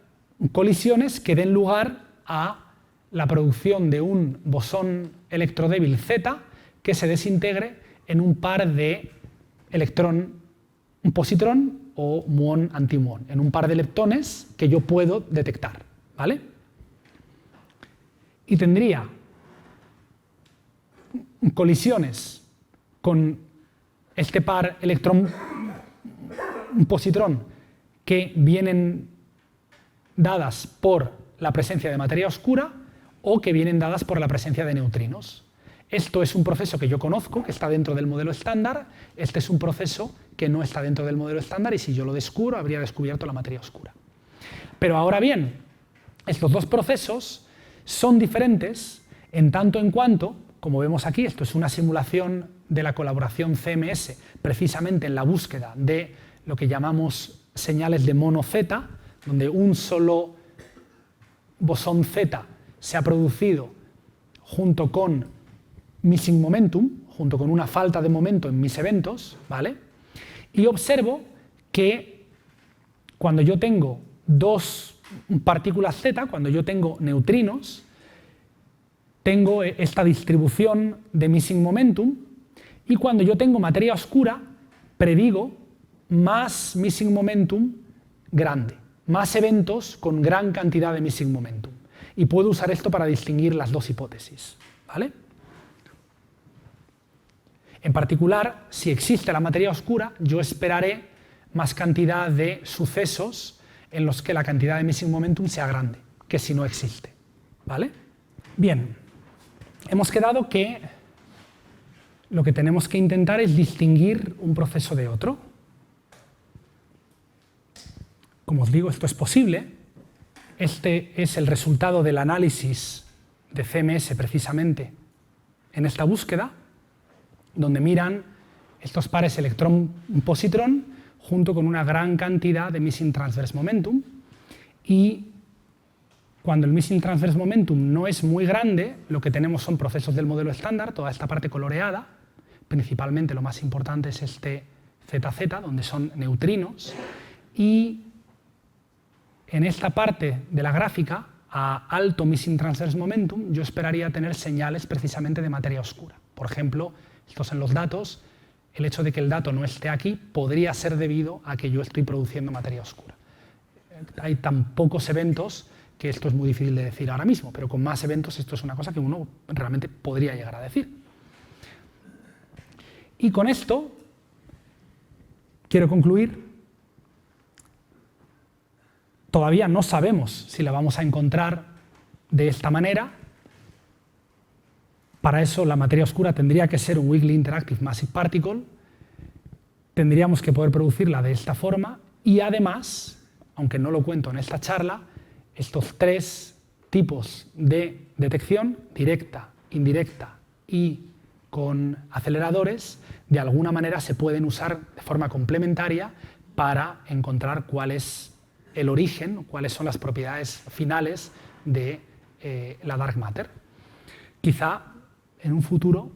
colisiones que den lugar a la producción de un bosón electrodébil Z que se desintegre en un par de electrón-positrón o muón-antimuón, en un par de leptones que yo puedo detectar, ¿vale? Y tendría colisiones con este par electrón-positrón que vienen dadas por la presencia de materia oscura o que vienen dadas por la presencia de neutrinos. Esto es un proceso que yo conozco, que está dentro del modelo estándar. Este es un proceso que no está dentro del modelo estándar y si yo lo descubro, habría descubierto la materia oscura. Pero ahora bien, estos dos procesos son diferentes en tanto en cuanto, como vemos aquí, esto es una simulación de la colaboración CMS, precisamente en la búsqueda de lo que llamamos señales de mono Z, donde un solo bosón Z se ha producido junto con missing momentum, junto con una falta de momento en mis eventos, ¿vale? Y observo que cuando yo tengo dos partículas Z, cuando yo tengo neutrinos, tengo esta distribución de missing momentum, y cuando yo tengo materia oscura, predigo más missing momentum grande, más eventos con gran cantidad de missing momentum. Y puedo usar esto para distinguir las dos hipótesis, ¿vale? En particular, si existe la materia oscura, yo esperaré más cantidad de sucesos en los que la cantidad de missing momentum sea grande, que si no existe, ¿vale? Bien, hemos quedado que lo que tenemos que intentar es distinguir un proceso de otro. Como os digo, esto es posible. Este es el resultado del análisis de CMS precisamente en esta búsqueda, donde miran estos pares electrón-positrón junto con una gran cantidad de missing transverse momentum, y cuando el missing transverse momentum no es muy grande, lo que tenemos son procesos del modelo estándar, toda esta parte coloreada, principalmente lo más importante es este ZZ, donde son neutrinos, y en esta parte de la gráfica, a alto missing transverse momentum, yo esperaría tener señales precisamente de materia oscura. Por ejemplo, estos en los datos, el hecho de que el dato no esté aquí podría ser debido a que yo estoy produciendo materia oscura. Hay tan pocos eventos que esto es muy difícil de decir ahora mismo, pero con más eventos esto es una cosa que uno realmente podría llegar a decir. Y con esto quiero concluir. Todavía no sabemos si la vamos a encontrar de esta manera. Para eso la materia oscura tendría que ser un Weakly Interactive Massive Particle, tendríamos que poder producirla de esta forma y además, aunque no lo cuento en esta charla, estos tres tipos de detección, directa, indirecta y con aceleradores, de alguna manera se pueden usar de forma complementaria para encontrar cuál es el origen, cuáles son las propiedades finales de la dark matter. Quizá en un futuro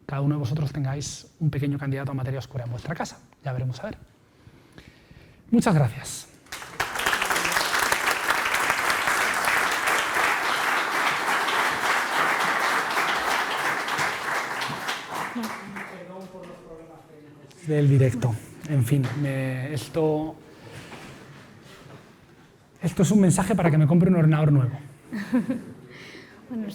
cada uno de vosotros tengáis un pequeño candidato a materia oscura en vuestra casa. Ya veremos a ver. Muchas gracias. Perdón por los problemas técnicos del directo. En fin, esto es un mensaje para que me compre un ordenador nuevo. Bueno,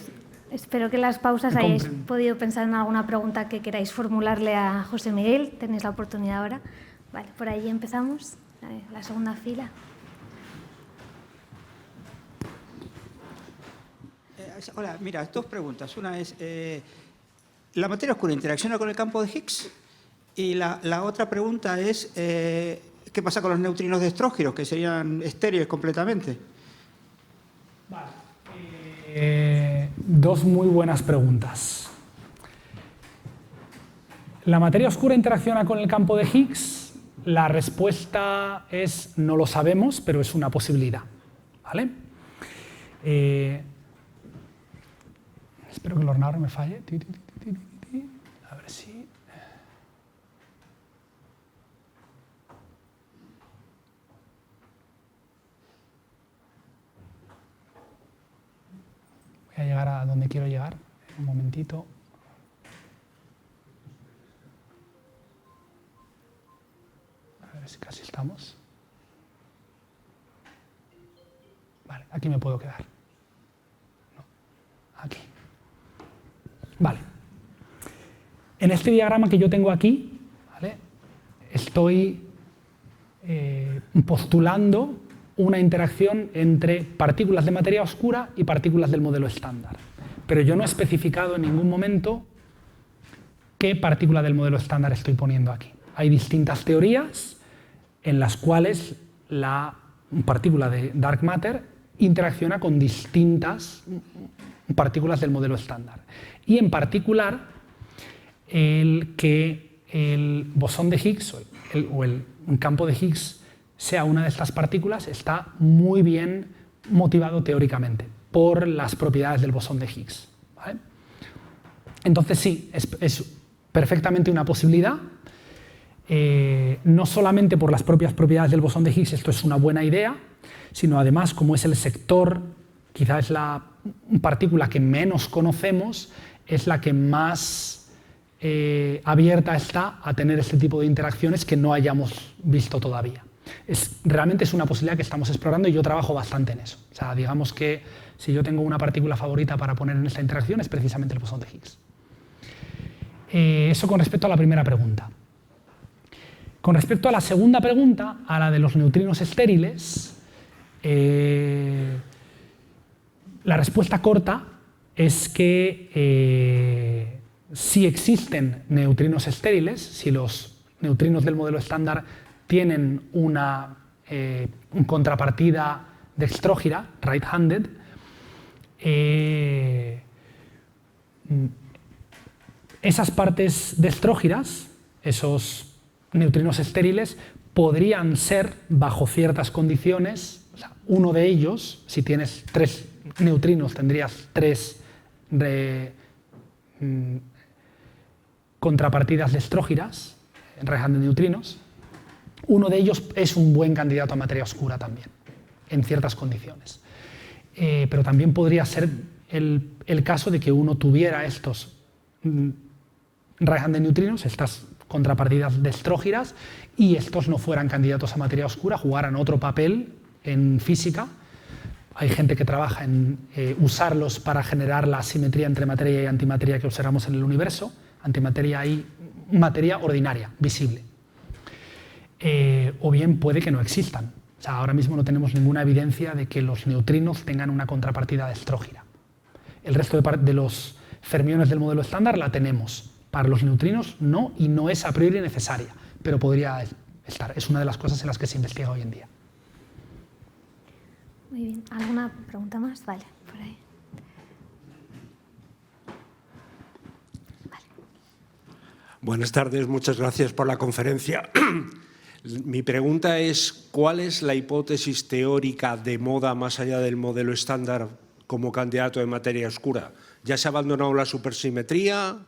espero que en las pausas hayáis podido pensar en alguna pregunta que queráis formularle a José Miguel. Tenéis la oportunidad ahora. Vale, por ahí empezamos. La segunda fila. Hola, mira, dos preguntas. Una es, ¿la materia oscura interacciona con el campo de Higgs? Y la otra pregunta es, ¿qué pasa con los neutrinos de Strógiros, que serían estéreos completamente? Vale. Dos muy buenas preguntas. ¿La materia oscura interacciona con el campo de Higgs? La respuesta es no lo sabemos, pero es una posibilidad. ¿Vale? Espero que el ordenador me falle. A ver si... Voy a llegar a donde quiero llegar. Un momentito. A ver si casi estamos. Vale, aquí me puedo quedar. No, aquí. Vale. En este diagrama que yo tengo aquí, ¿vale?, estoy postulando una interacción entre partículas de materia oscura y partículas del modelo estándar. Pero yo no he especificado en ningún momento qué partícula del modelo estándar estoy poniendo aquí. Hay distintas teorías en las cuales la partícula de dark matter interacciona con distintas partículas del modelo estándar. Y en particular, el que el bosón de Higgs o el campo de Higgs sea una de estas partículas está muy bien motivado teóricamente por las propiedades del bosón de Higgs. ¿Vale? Entonces sí, es perfectamente una posibilidad. No solamente por las propias propiedades del bosón de Higgs esto es una buena idea, sino además como es el sector, quizás es la partícula que menos conocemos, es la que más abierta está a tener este tipo de interacciones que no hayamos visto todavía. Realmente es una posibilidad que estamos explorando y yo trabajo bastante en eso. O sea, digamos que si yo tengo una partícula favorita para poner en esta interacción es precisamente el bosón de Higgs. Eso con respecto a la primera pregunta. Con respecto a la segunda pregunta, a la de los neutrinos estériles, la respuesta corta es que si existen neutrinos estériles, si los neutrinos del modelo estándar tienen una contrapartida dextrógira, right-handed, esas partes dextrógiras, esos neutrinos estériles, podrían ser, bajo ciertas condiciones, o sea, uno de ellos, si tienes 3 neutrinos, tendrías 3 contrapartidas dextrógiras, right-handed neutrinos. Uno de ellos es un buen candidato a materia oscura también, en ciertas condiciones. Pero también podría ser el caso de que uno tuviera estos right-handed neutrinos, estas contrapartidas dextrógiras, y estos no fueran candidatos a materia oscura, jugaran otro papel en física. Hay gente que trabaja en usarlos para generar la simetría entre materia y antimateria que observamos en el universo, antimateria y materia ordinaria, visible. O bien puede que no existan. O sea, ahora mismo no tenemos ninguna evidencia de que los neutrinos tengan una contrapartida dextrógira. El resto de los fermiones del modelo estándar la tenemos. Para los neutrinos no, y no es a priori necesaria, pero podría estar. Es una de las cosas en las que se investiga hoy en día. Muy bien. ¿Alguna pregunta más? Vale, por ahí. Vale. Buenas tardes, muchas gracias por la conferencia. Mi pregunta es, ¿cuál es la hipótesis teórica de moda más allá del modelo estándar como candidato de materia oscura? ¿Ya se ha abandonado la supersimetría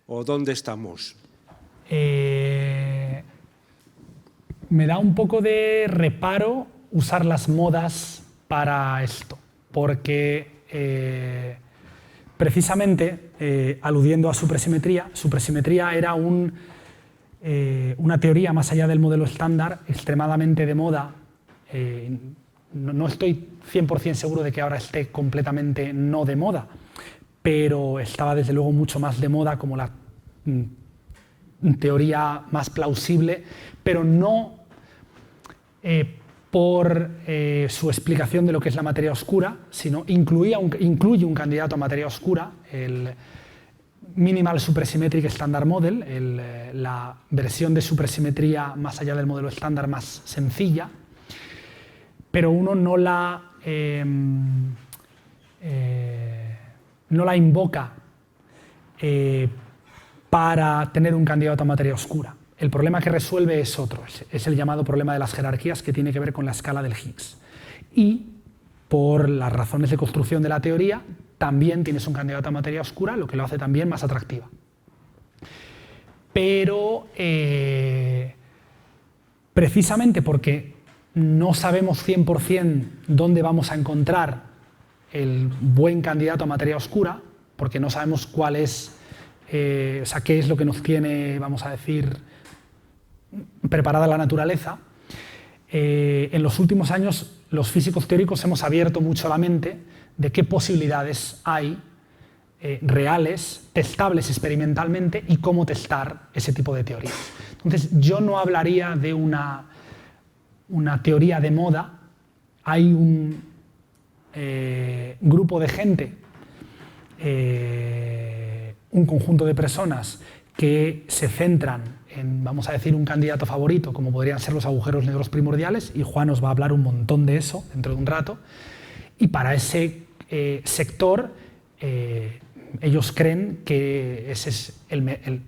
o dónde estamos? Me da un poco de reparo usar las modas para esto, porque precisamente, aludiendo a supersimetría, supersimetría era una teoría más allá del modelo estándar, extremadamente de moda. No estoy 100% seguro de que ahora esté completamente no de moda, pero estaba desde luego mucho más de moda como la teoría más plausible, pero no por su explicación de lo que es la materia oscura, sino incluye un candidato a materia oscura, el Minimal Supersymmetric Standard Model, la versión de supersimetría más allá del modelo estándar más sencilla, pero uno no la invoca para tener un candidato a materia oscura. El problema que resuelve es otro, es el llamado problema de las jerarquías, que tiene que ver con la escala del Higgs. Y por las razones de construcción de la teoría, también tienes un candidato a materia oscura, lo que lo hace también más atractiva. Pero precisamente porque no sabemos 100% dónde vamos a encontrar el buen candidato a materia oscura, porque no sabemos cuál es, o sea, qué es lo que nos tiene, vamos a decir, preparada la naturaleza. En los últimos años los físicos teóricos hemos abierto mucho la mente de qué posibilidades hay reales, testables experimentalmente, y cómo testar ese tipo de teorías. Entonces, yo no hablaría de una teoría de moda. Hay un grupo de gente, un conjunto de personas que se centran en, vamos a decir, un candidato favorito, como podrían ser los agujeros negros primordiales, y Juan nos va a hablar un montón de eso dentro de un rato. Y para ese sector, ellos creen que ese es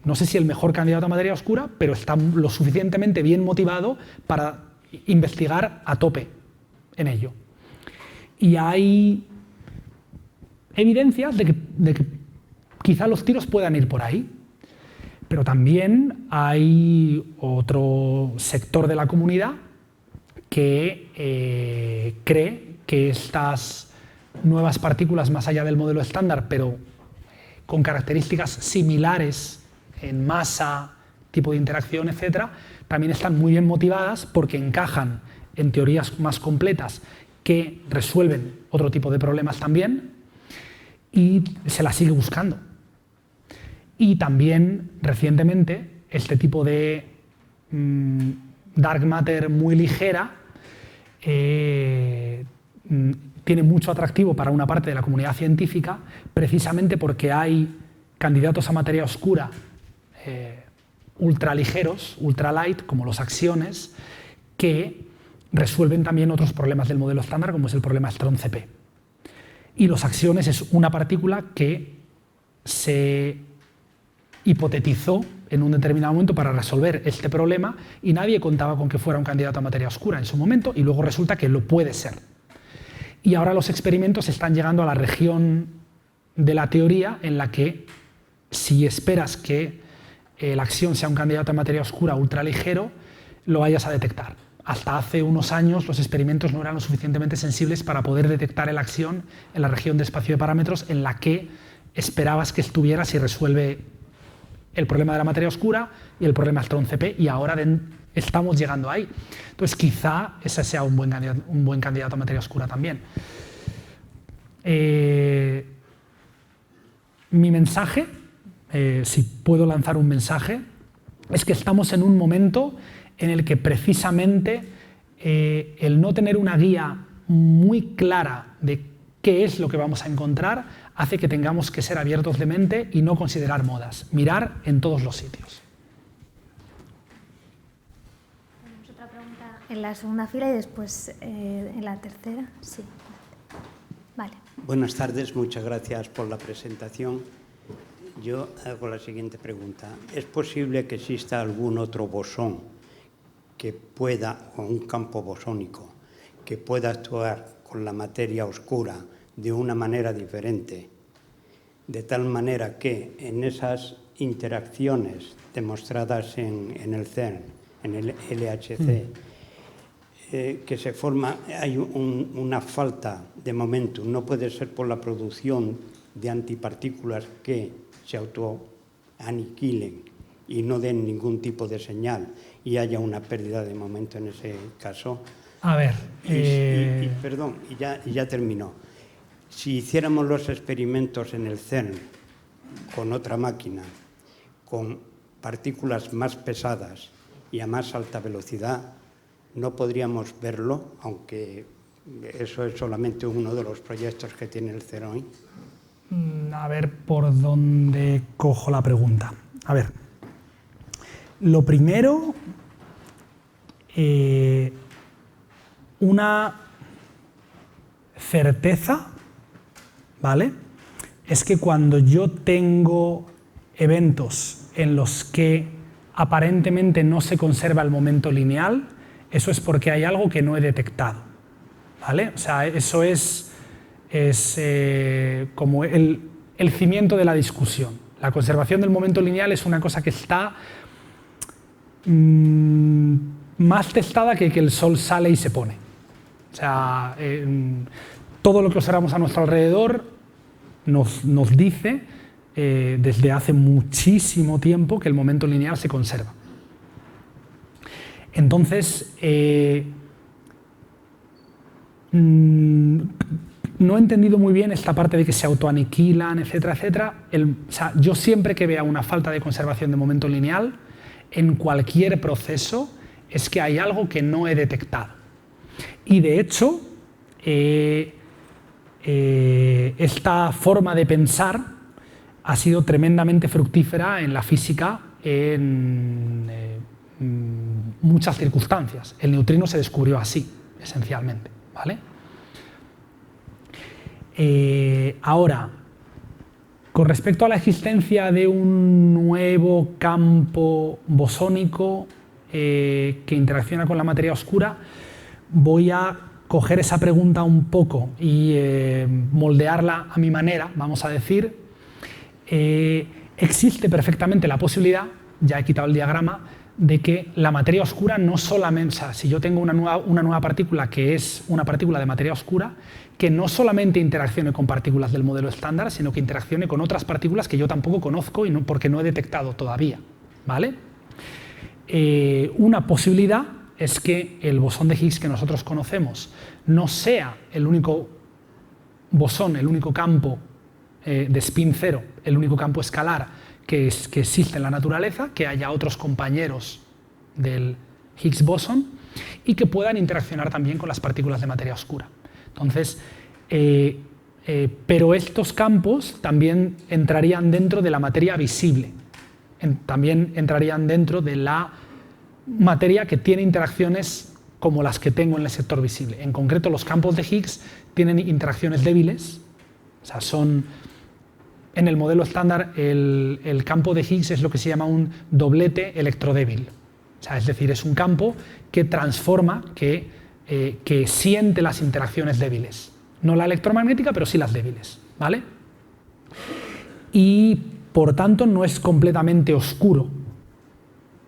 no sé si el mejor candidato a materia oscura, pero está lo suficientemente bien motivado para investigar a tope en ello. Y hay evidencias de que quizá los tiros puedan ir por ahí, pero también hay otro sector de la comunidad que cree que estas nuevas partículas más allá del modelo estándar, pero con características similares en masa, tipo de interacción, etc., también están muy bien motivadas porque encajan en teorías más completas que resuelven otro tipo de problemas también, y se las sigue buscando. Y también, recientemente, este tipo de dark matter muy ligera tiene mucho atractivo para una parte de la comunidad científica, precisamente porque hay candidatos a materia oscura ultraligeros, ultralight, como los acciones, que resuelven también otros problemas del modelo estándar, como es el problema Strong-CP. Y los acciones es una partícula que se hipotetizó en un determinado momento para resolver este problema y nadie contaba con que fuera un candidato a materia oscura en su momento y luego resulta que lo puede ser. Y ahora los experimentos están llegando a la región de la teoría en la que si esperas que la acción sea un candidato a materia oscura ultraligero, lo vayas a detectar. Hasta hace unos años los experimentos no eran lo suficientemente sensibles para poder detectar la acción en la región de espacio de parámetros en la que esperabas que estuviera si resuelve el problema de la materia oscura y el problema Strong-CP, y ahora estamos llegando ahí. Entonces quizá ese sea un buen candidato a materia oscura también. Mi mensaje, si puedo lanzar un mensaje, es que estamos en un momento en el que precisamente el no tener una guía muy clara de qué es lo que vamos a encontrar hace que tengamos que ser abiertos de mente y no considerar modas, mirar en todos los sitios. Tenemos otra pregunta en la segunda fila y después en la tercera. Sí. Vale. Buenas tardes, muchas gracias por la presentación. Yo hago la siguiente pregunta. ¿Es posible que exista algún otro bosón que pueda, o un campo bosónico, que pueda actuar con la materia oscura de una manera diferente, de tal manera que en esas interacciones demostradas en el CERN, en el LHC, que se forma, hay una falta de momentum, no puede ser por la producción de antipartículas que se autoaniquilen y no den ningún tipo de señal y haya una pérdida de momento en ese caso? A ver... Perdón, y ya terminó. Si hiciéramos los experimentos en el CERN con otra máquina, con partículas más pesadas y a más alta velocidad, no podríamos verlo, aunque eso es solamente uno de los proyectos que tiene el CERN hoy. A ver por dónde cojo la pregunta. A ver, lo primero, una certeza, ¿vale? Es que cuando yo tengo eventos en los que aparentemente no se conserva el momento lineal, eso es porque hay algo que no he detectado, ¿vale? O sea, eso es como el cimiento de la discusión. La conservación del momento lineal es una cosa que está más testada que el sol sale y se pone. O sea, todo lo que observamos a nuestro alrededor nos dice desde hace muchísimo tiempo que el momento lineal se conserva. Entonces, no he entendido muy bien esta parte de que se autoaniquilan, etcétera, etcétera. O sea, yo siempre que vea una falta de conservación de momento lineal, en cualquier proceso, es que hay algo que no he detectado. Y de hecho, esta forma de pensar ha sido tremendamente fructífera en la física en muchas circunstancias. El neutrino se descubrió así, esencialmente, ¿vale? Ahora, con respecto a la existencia de un nuevo campo bosónico que interacciona con la materia oscura, voy a coger esa pregunta un poco y moldearla a mi manera, vamos a decir. Existe perfectamente la posibilidad, ya he quitado el diagrama, de que la materia oscura no solamente, o sea, si yo tengo una nueva partícula que es una partícula de materia oscura, que no solamente interaccione con partículas del modelo estándar, sino que interaccione con otras partículas que yo tampoco conozco y porque no he detectado todavía, ¿vale? Una posibilidad es que el bosón de Higgs que nosotros conocemos no sea el único bosón, el único campo de spin cero, el único campo escalar que existe en la naturaleza, que haya otros compañeros del Higgs bosón y que puedan interaccionar también con las partículas de materia oscura. Entonces, pero estos campos también entrarían dentro de la materia visible, también entrarían dentro de la materia que tiene interacciones como las que tengo en el sector visible. En concreto, los campos de Higgs tienen interacciones débiles, o sea, en el modelo estándar el campo de Higgs es lo que se llama un doblete electrodébil. O sea, es decir, es un campo que transforma, que siente las interacciones débiles. No la electromagnética, pero sí las débiles, ¿vale? Y, por tanto, no es completamente oscuro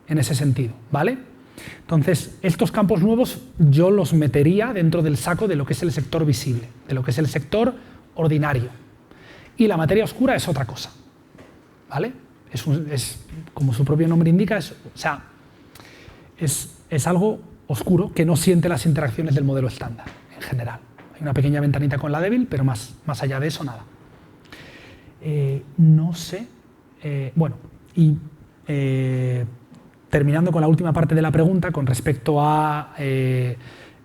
en ese sentido, ¿vale? Entonces, estos campos nuevos yo los metería dentro del saco de lo que es el sector visible, de lo que es el sector ordinario. Y la materia oscura es otra cosa, ¿vale? Es como su propio nombre indica, es algo oscuro que no siente las interacciones del modelo estándar, en general. Hay una pequeña ventanita con la débil, pero más allá de eso, nada. No sé. Bueno, y terminando con la última parte de la pregunta, con respecto a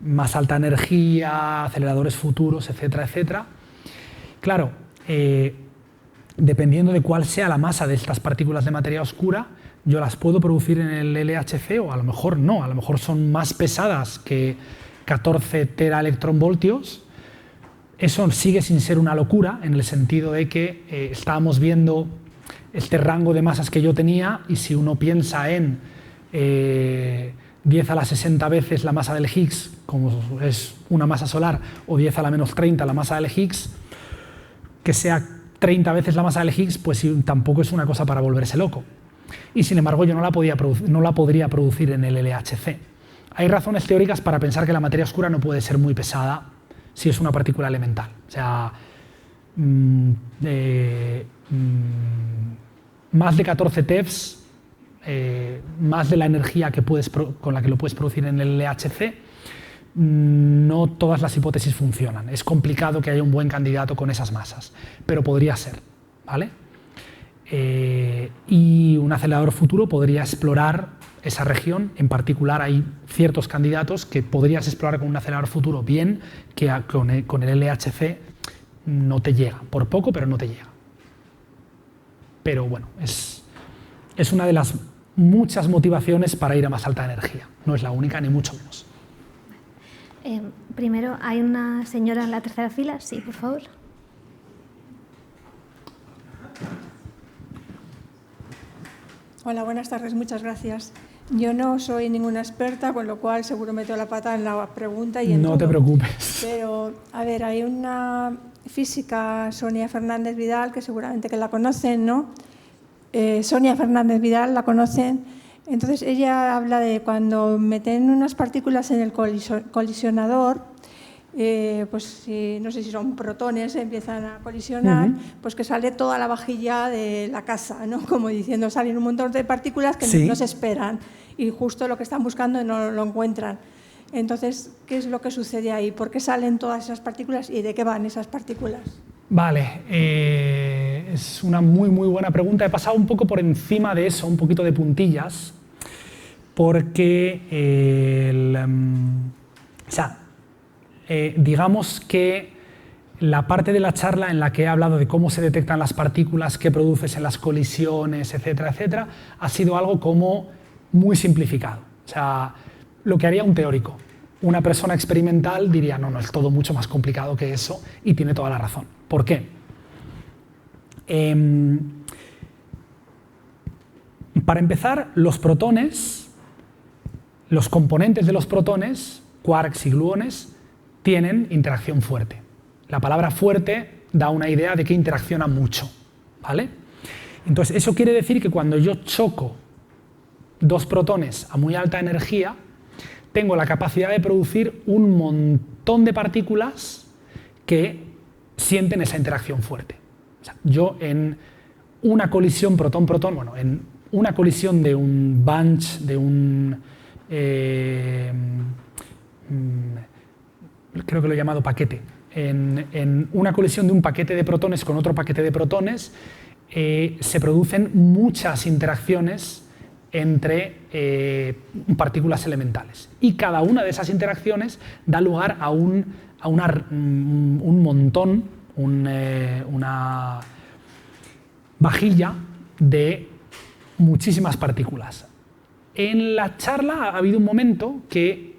más alta energía, aceleradores futuros, etcétera, etcétera. Claro, dependiendo de cuál sea la masa de estas partículas de materia oscura, yo las puedo producir en el LHC o a lo mejor no, a lo mejor son más pesadas que 14 teraelectronvoltios. Eso sigue sin ser una locura, en el sentido de que estábamos viendo este rango de masas que yo tenía, y si uno piensa en 10 a la 60 veces la masa del Higgs, como es una masa solar, o 10 a la menos 30 la masa del Higgs, que sea 30 veces la masa del Higgs, pues tampoco es una cosa para volverse loco. Y sin embargo yo no la podría producir en el LHC. Hay razones teóricas para pensar que la materia oscura no puede ser muy pesada si es una partícula elemental. O sea, más de 14 TeVs, más de la energía con la que lo puedes producir en el LHC, no todas las hipótesis funcionan. Es complicado que haya un buen candidato con esas masas, pero podría ser, ¿vale? Y un acelerador futuro podría explorar esa región. En particular, hay ciertos candidatos que podrías explorar con un acelerador futuro bien, que con el LHC no te llega. Por poco, pero no te llega. Pero bueno, es una de las muchas motivaciones para ir a más alta energía. No es la única, ni mucho menos. Primero, hay una señora en la tercera fila. Sí, por favor. Hola, buenas tardes, muchas gracias. Yo no soy ninguna experta, con lo cual seguro meto la pata en la pregunta y en No todo. te preocupes. Pero, a ver, hay una física, Sonia Fernández Vidal, que seguramente que la conocen, ¿no? Sonia Fernández Vidal, la conocen. Entonces, ella habla de cuando meten unas partículas en el colisionador, pues no sé si son protones, empiezan a colisionar, pues que sale toda la vajilla de la casa, ¿no? Como diciendo, salen un montón de partículas que no se esperan y justo lo que están buscando no lo encuentran. Entonces, ¿qué es lo que sucede ahí? ¿Por qué salen todas esas partículas y de qué van esas partículas? Vale, es una muy buena pregunta. He pasado un poco por encima de eso, un poquito de puntillas, porque digamos que la parte de la charla en la que he hablado de cómo se detectan las partículas, qué produces en las colisiones, etcétera, etcétera, ha sido algo como muy simplificado. O sea, lo que haría un teórico. Una persona experimental diría, no, es todo mucho más complicado que eso, y tiene toda la razón. ¿Por qué? Para empezar, los protones, los componentes de los protones, quarks y gluones, tienen interacción fuerte. La palabra fuerte da una idea de que interacciona mucho, ¿vale? Entonces, eso quiere decir que cuando yo choco dos protones a muy alta energía, tengo la capacidad de producir un montón de partículas que sienten esa interacción fuerte. O sea, yo en una colisión protón-protón, bueno, en una colisión de un bunch, de un... creo que lo he llamado paquete. En una colisión de un paquete de protones con otro paquete de protones, se producen muchas interacciones entre partículas elementales. Y cada una de esas interacciones da lugar a un montón, una vajilla de muchísimas partículas. En la charla ha habido un momento que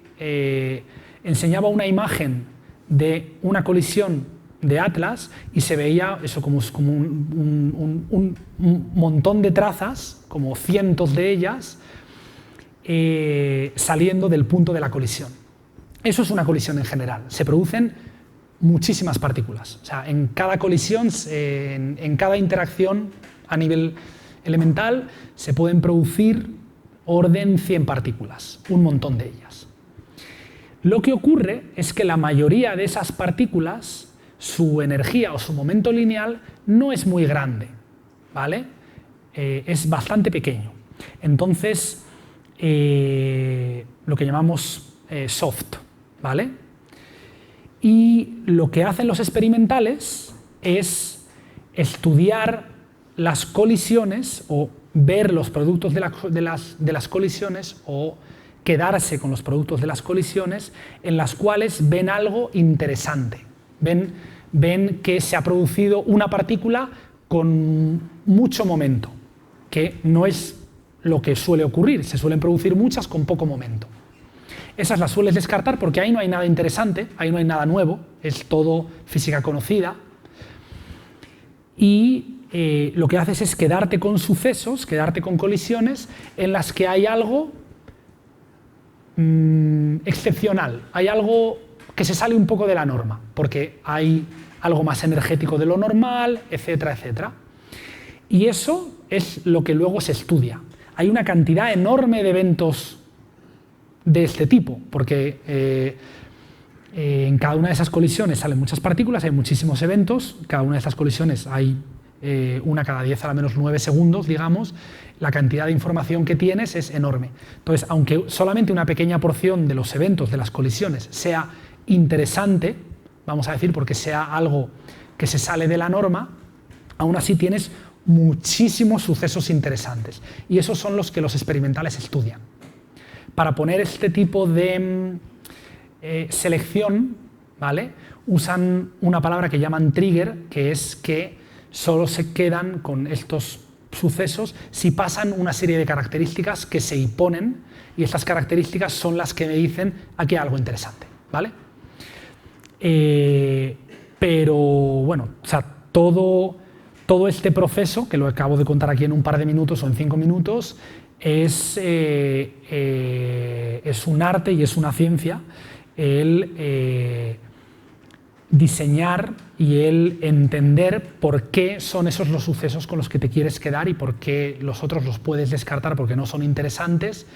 enseñaba una imagen de una colisión de Atlas y se veía eso como un montón de trazas, como cientos de ellas, saliendo del punto de la colisión. Eso es una colisión en general. Se producen muchísimas partículas. O sea, en cada colisión, en cada interacción a nivel elemental, se pueden producir orden 100 partículas, un montón de ellas. Lo que ocurre es que la mayoría de esas partículas, su energía o su momento lineal no es muy grande, ¿vale? Es bastante pequeño. Entonces, lo que llamamos soft, ¿vale? Y lo que hacen los experimentales es estudiar las colisiones o ver los productos de las colisiones o quedarse con los productos de las colisiones en las cuales ven algo interesante. Ven que se ha producido una partícula con mucho momento, que no es lo que suele ocurrir, se suelen producir muchas con poco momento. Esas las sueles descartar porque ahí no hay nada interesante, ahí no hay nada nuevo, es todo física conocida. Y lo que haces es quedarte con sucesos, quedarte con colisiones en las que hay algo excepcional, hay algo que se sale un poco de la norma, porque hay algo más energético de lo normal, etcétera, etcétera. Y eso es lo que luego se estudia. Hay una cantidad enorme de eventos de este tipo, porque en cada una de esas colisiones salen muchas partículas, hay muchísimos eventos, cada una de esas colisiones hay una cada 10 a la menos 9 segundos, digamos, la cantidad de información que tienes es enorme. Entonces, aunque solamente una pequeña porción de los eventos, de las colisiones, sea interesante, vamos a decir, porque sea algo que se sale de la norma, aún así tienes muchísimos sucesos interesantes. Y esos son los que los experimentales estudian. Para poner este tipo de selección, ¿vale?, usan una palabra que llaman trigger, que es que solo se quedan con estos sucesos si pasan una serie de características que se imponen, y estas características son las que me dicen aquí hay algo interesante, ¿vale? Pero bueno, o sea, todo este proceso, que lo acabo de contar aquí en un par de minutos o en 5 minutos, es un arte y es una ciencia el diseñar y el entender por qué son esos los sucesos con los que te quieres quedar y por qué los otros los puedes descartar porque no son interesantes.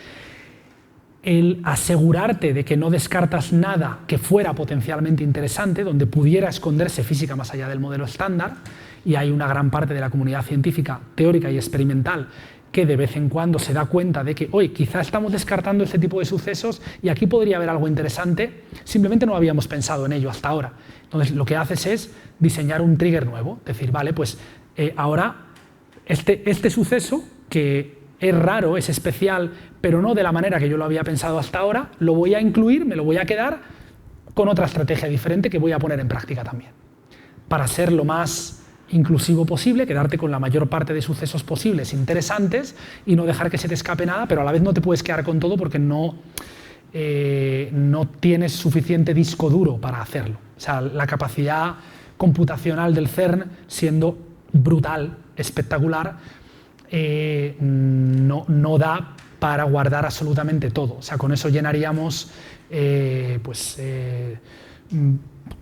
El asegurarte de que no descartas nada que fuera potencialmente interesante, donde pudiera esconderse física más allá del modelo estándar, y hay una gran parte de la comunidad científica, teórica y experimental, que de vez en cuando se da cuenta de que, oye, quizá estamos descartando este tipo de sucesos y aquí podría haber algo interesante, simplemente no habíamos pensado en ello hasta ahora. Entonces, lo que haces es diseñar un trigger nuevo, decir, vale, pues ahora este suceso, que es raro, es especial, pero no de la manera que yo lo había pensado hasta ahora, lo voy a incluir, me lo voy a quedar con otra estrategia diferente que voy a poner en práctica también, para ser lo más inclusivo posible, quedarte con la mayor parte de sucesos posibles interesantes y no dejar que se te escape nada, pero a la vez no te puedes quedar con todo porque no tienes suficiente disco duro para hacerlo. O sea, la capacidad computacional del CERN, siendo brutal, espectacular, no da para guardar absolutamente todo. O sea, con eso llenaríamos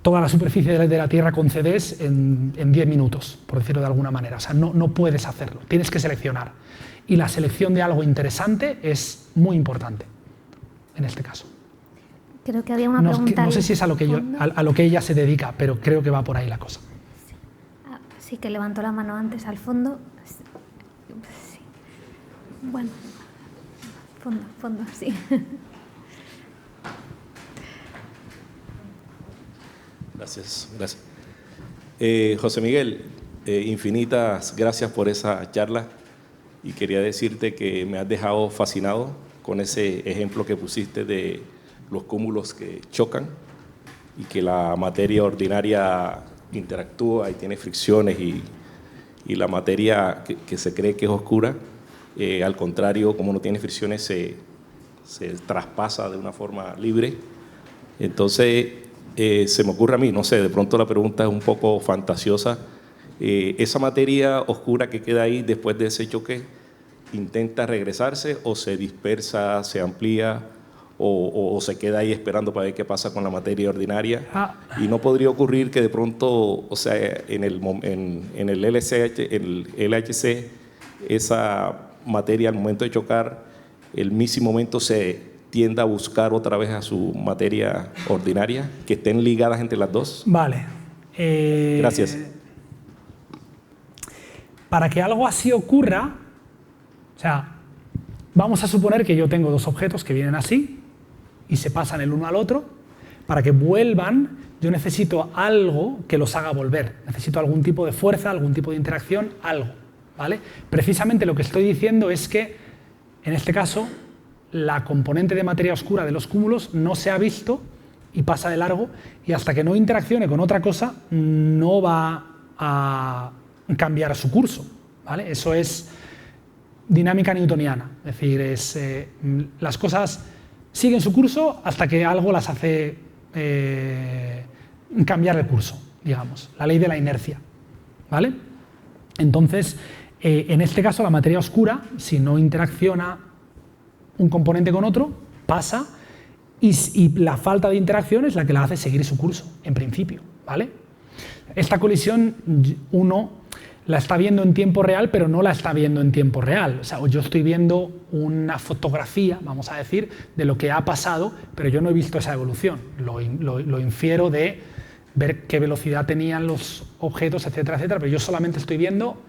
toda la superficie de la Tierra con CDs en 10 minutos, por decirlo de alguna manera. O sea, no puedes hacerlo, tienes que seleccionar. Y la selección de algo interesante es muy importante en este caso. Creo que había una pregunta. No sé si es a lo que ella se dedica, pero creo que va por ahí la cosa. Sí, que levantó la mano antes al fondo. Sí. Bueno, fondo, sí. Gracias. José Miguel, infinitas gracias por esa charla y quería decirte que me has dejado fascinado con ese ejemplo que pusiste de los cúmulos que chocan y que la materia ordinaria interactúa y tiene fricciones y la materia que se cree que es oscura, al contrario, como no tiene fricciones, se traspasa de una forma libre. Entonces, se me ocurre a mí, no sé, de pronto la pregunta es un poco fantasiosa. ¿Esa materia oscura que queda ahí después de ese choque intenta regresarse o se dispersa, se amplía o se queda ahí esperando para ver qué pasa con la materia ordinaria? Y no podría ocurrir que de pronto, o sea, en el LHC, esa materia al momento de chocar, el mismo momento se tienda a buscar otra vez a su materia ordinaria, que estén ligadas entre las dos. Vale. Gracias. Para que algo así ocurra, o sea, vamos a suponer que yo tengo dos objetos que vienen así y se pasan el uno al otro. Para que vuelvan, yo necesito algo que los haga volver. Necesito algún tipo de fuerza, algún tipo de interacción, algo, ¿vale? Precisamente lo que estoy diciendo es que, en este caso, la componente de materia oscura de los cúmulos no se ha visto y pasa de largo, y hasta que no interaccione con otra cosa no va a cambiar su curso, ¿vale? Eso es dinámica newtoniana, es decir, las cosas siguen su curso hasta que algo las hace cambiar el curso, digamos, la ley de la inercia, ¿vale? Entonces, en este caso, la materia oscura, si no interacciona un componente con otro, pasa, y la falta de interacción es la que la hace seguir su curso, en principio, ¿vale? Esta colisión uno la está viendo en tiempo real, pero no la está viendo en tiempo real. O sea, yo estoy viendo una fotografía, vamos a decir, de lo que ha pasado, pero yo no he visto esa evolución. Lo infiero de ver qué velocidad tenían los objetos, etcétera, etcétera, pero yo solamente estoy viendo,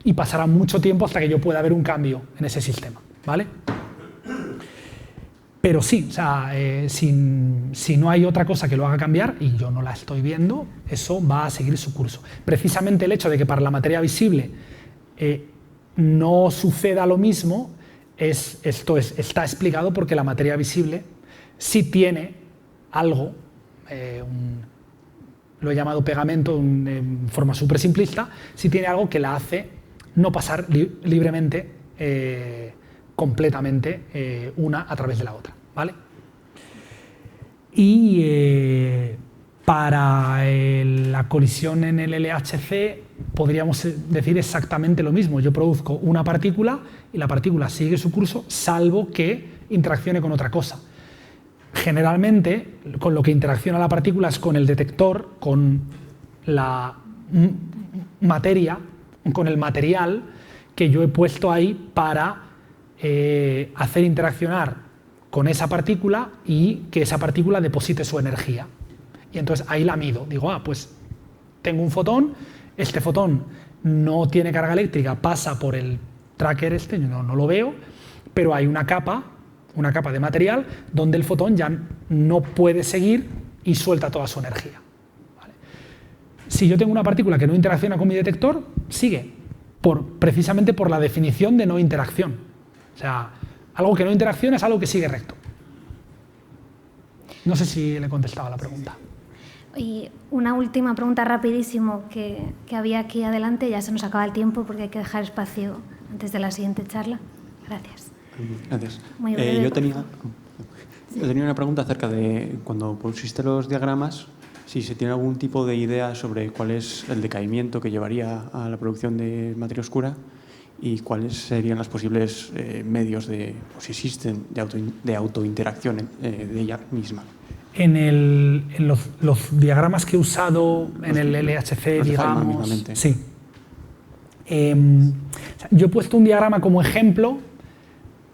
y pasará mucho tiempo hasta que yo pueda ver un cambio en ese sistema, ¿vale? Pero sí, o sea, si no hay otra cosa que lo haga cambiar y yo no la estoy viendo, eso va a seguir su curso. Precisamente el hecho de que para la materia visible no suceda lo mismo, está explicado porque la materia visible sí tiene algo, lo he llamado pegamento en forma súper simplista, sí tiene algo que la hace no pasar libremente, completamente una a través de la otra, ¿vale? Y para la colisión en el LHC podríamos decir exactamente lo mismo. Yo produzco una partícula y la partícula sigue su curso, salvo que interaccione con otra cosa. Generalmente, con lo que interacciona la partícula es con el detector, con la materia, con el material que yo he puesto ahí para hacer interaccionar con esa partícula y que esa partícula deposite su energía. Y entonces ahí la mido. Digo, pues tengo un fotón, este fotón no tiene carga eléctrica, pasa por el tracker yo no lo veo, pero hay una capa de material donde el fotón ya no puede seguir y suelta toda su energía, ¿vale? Si yo tengo una partícula que no interacciona con mi detector, sigue, precisamente por la definición de no interacción. O sea, algo que no interacciona es algo que sigue recto. No sé si le he contestado a la pregunta. Y una última pregunta rapidísimo que había aquí adelante, ya se nos acaba el tiempo porque hay que dejar espacio antes de la siguiente charla. Gracias. Gracias. Muy breve, yo tenía una pregunta acerca de cuando pusiste los diagramas, si se tiene algún tipo de idea sobre cuál es el decaimiento que llevaría a la producción de materia oscura y cuáles serían los posibles medios o si existen, de autointeracción de ella misma. En los diagramas que he usado en el LHC, digamos, sí. Yo he puesto un diagrama como ejemplo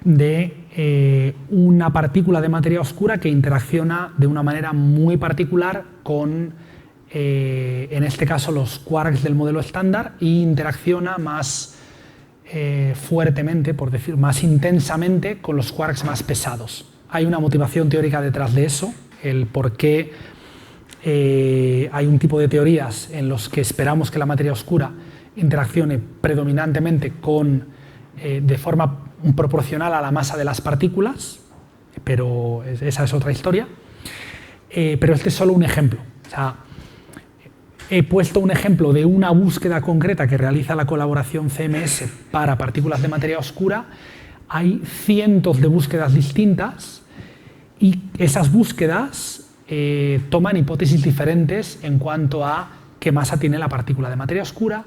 de una partícula de materia oscura que interacciona de una manera muy particular con, en este caso, los quarks del modelo estándar, e interacciona más fuertemente, por decir, más intensamente con los quarks más pesados. Hay una motivación teórica detrás de eso, el por qué hay un tipo de teorías en los que esperamos que la materia oscura interaccione predominantemente de forma proporcional a la masa de las partículas, pero esa es otra historia. Pero este es solo un ejemplo. O sea, he puesto un ejemplo de una búsqueda concreta que realiza la colaboración CMS para partículas de materia oscura. Hay cientos de búsquedas distintas y esas búsquedas toman hipótesis diferentes en cuanto a qué masa tiene la partícula de materia oscura,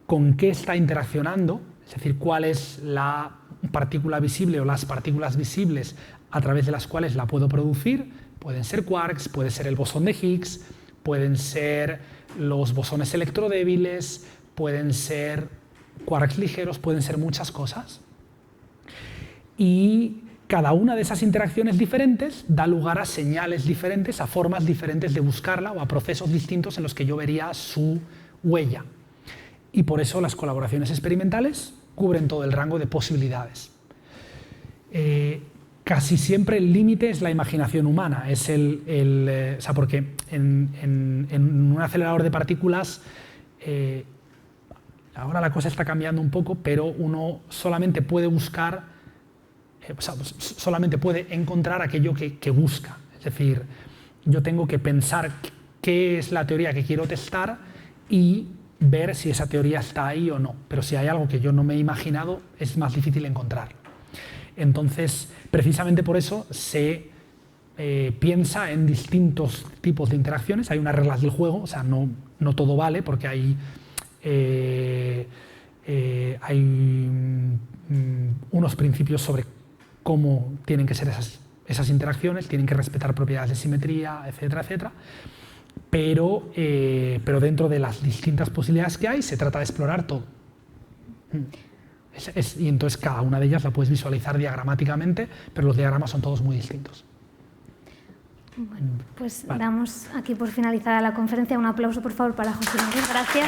con qué está interaccionando, es decir, cuál es la partícula visible o las partículas visibles a través de las cuales la puedo producir. Pueden ser quarks, puede ser el bosón de Higgs, pueden ser los bosones electrodébiles, pueden ser quarks ligeros, pueden ser muchas cosas. Y cada una de esas interacciones diferentes da lugar a señales diferentes, a formas diferentes de buscarla o a procesos distintos en los que yo vería su huella. Y por eso las colaboraciones experimentales cubren todo el rango de posibilidades. Casi siempre el límite es la imaginación humana, o sea, porque en un acelerador de partículas ahora la cosa está cambiando un poco, pero uno solamente puede buscar, solamente puede encontrar aquello que busca. Es decir, yo tengo que pensar qué es la teoría que quiero testar y ver si esa teoría está ahí o no. Pero si hay algo que yo no me he imaginado, es más difícil encontrarlo. Entonces, precisamente por eso se piensa en distintos tipos de interacciones. Hay unas reglas del juego, o sea, no todo vale, porque hay unos principios sobre cómo tienen que ser esas interacciones, tienen que respetar propiedades de simetría, etcétera, etcétera. Pero dentro de las distintas posibilidades que hay, se trata de explorar todo. Y entonces cada una de ellas la puedes visualizar diagramáticamente, pero los diagramas son todos muy distintos. Bueno, pues damos aquí por finalizada la conferencia. Un aplauso, por favor, para José Miguel. Gracias.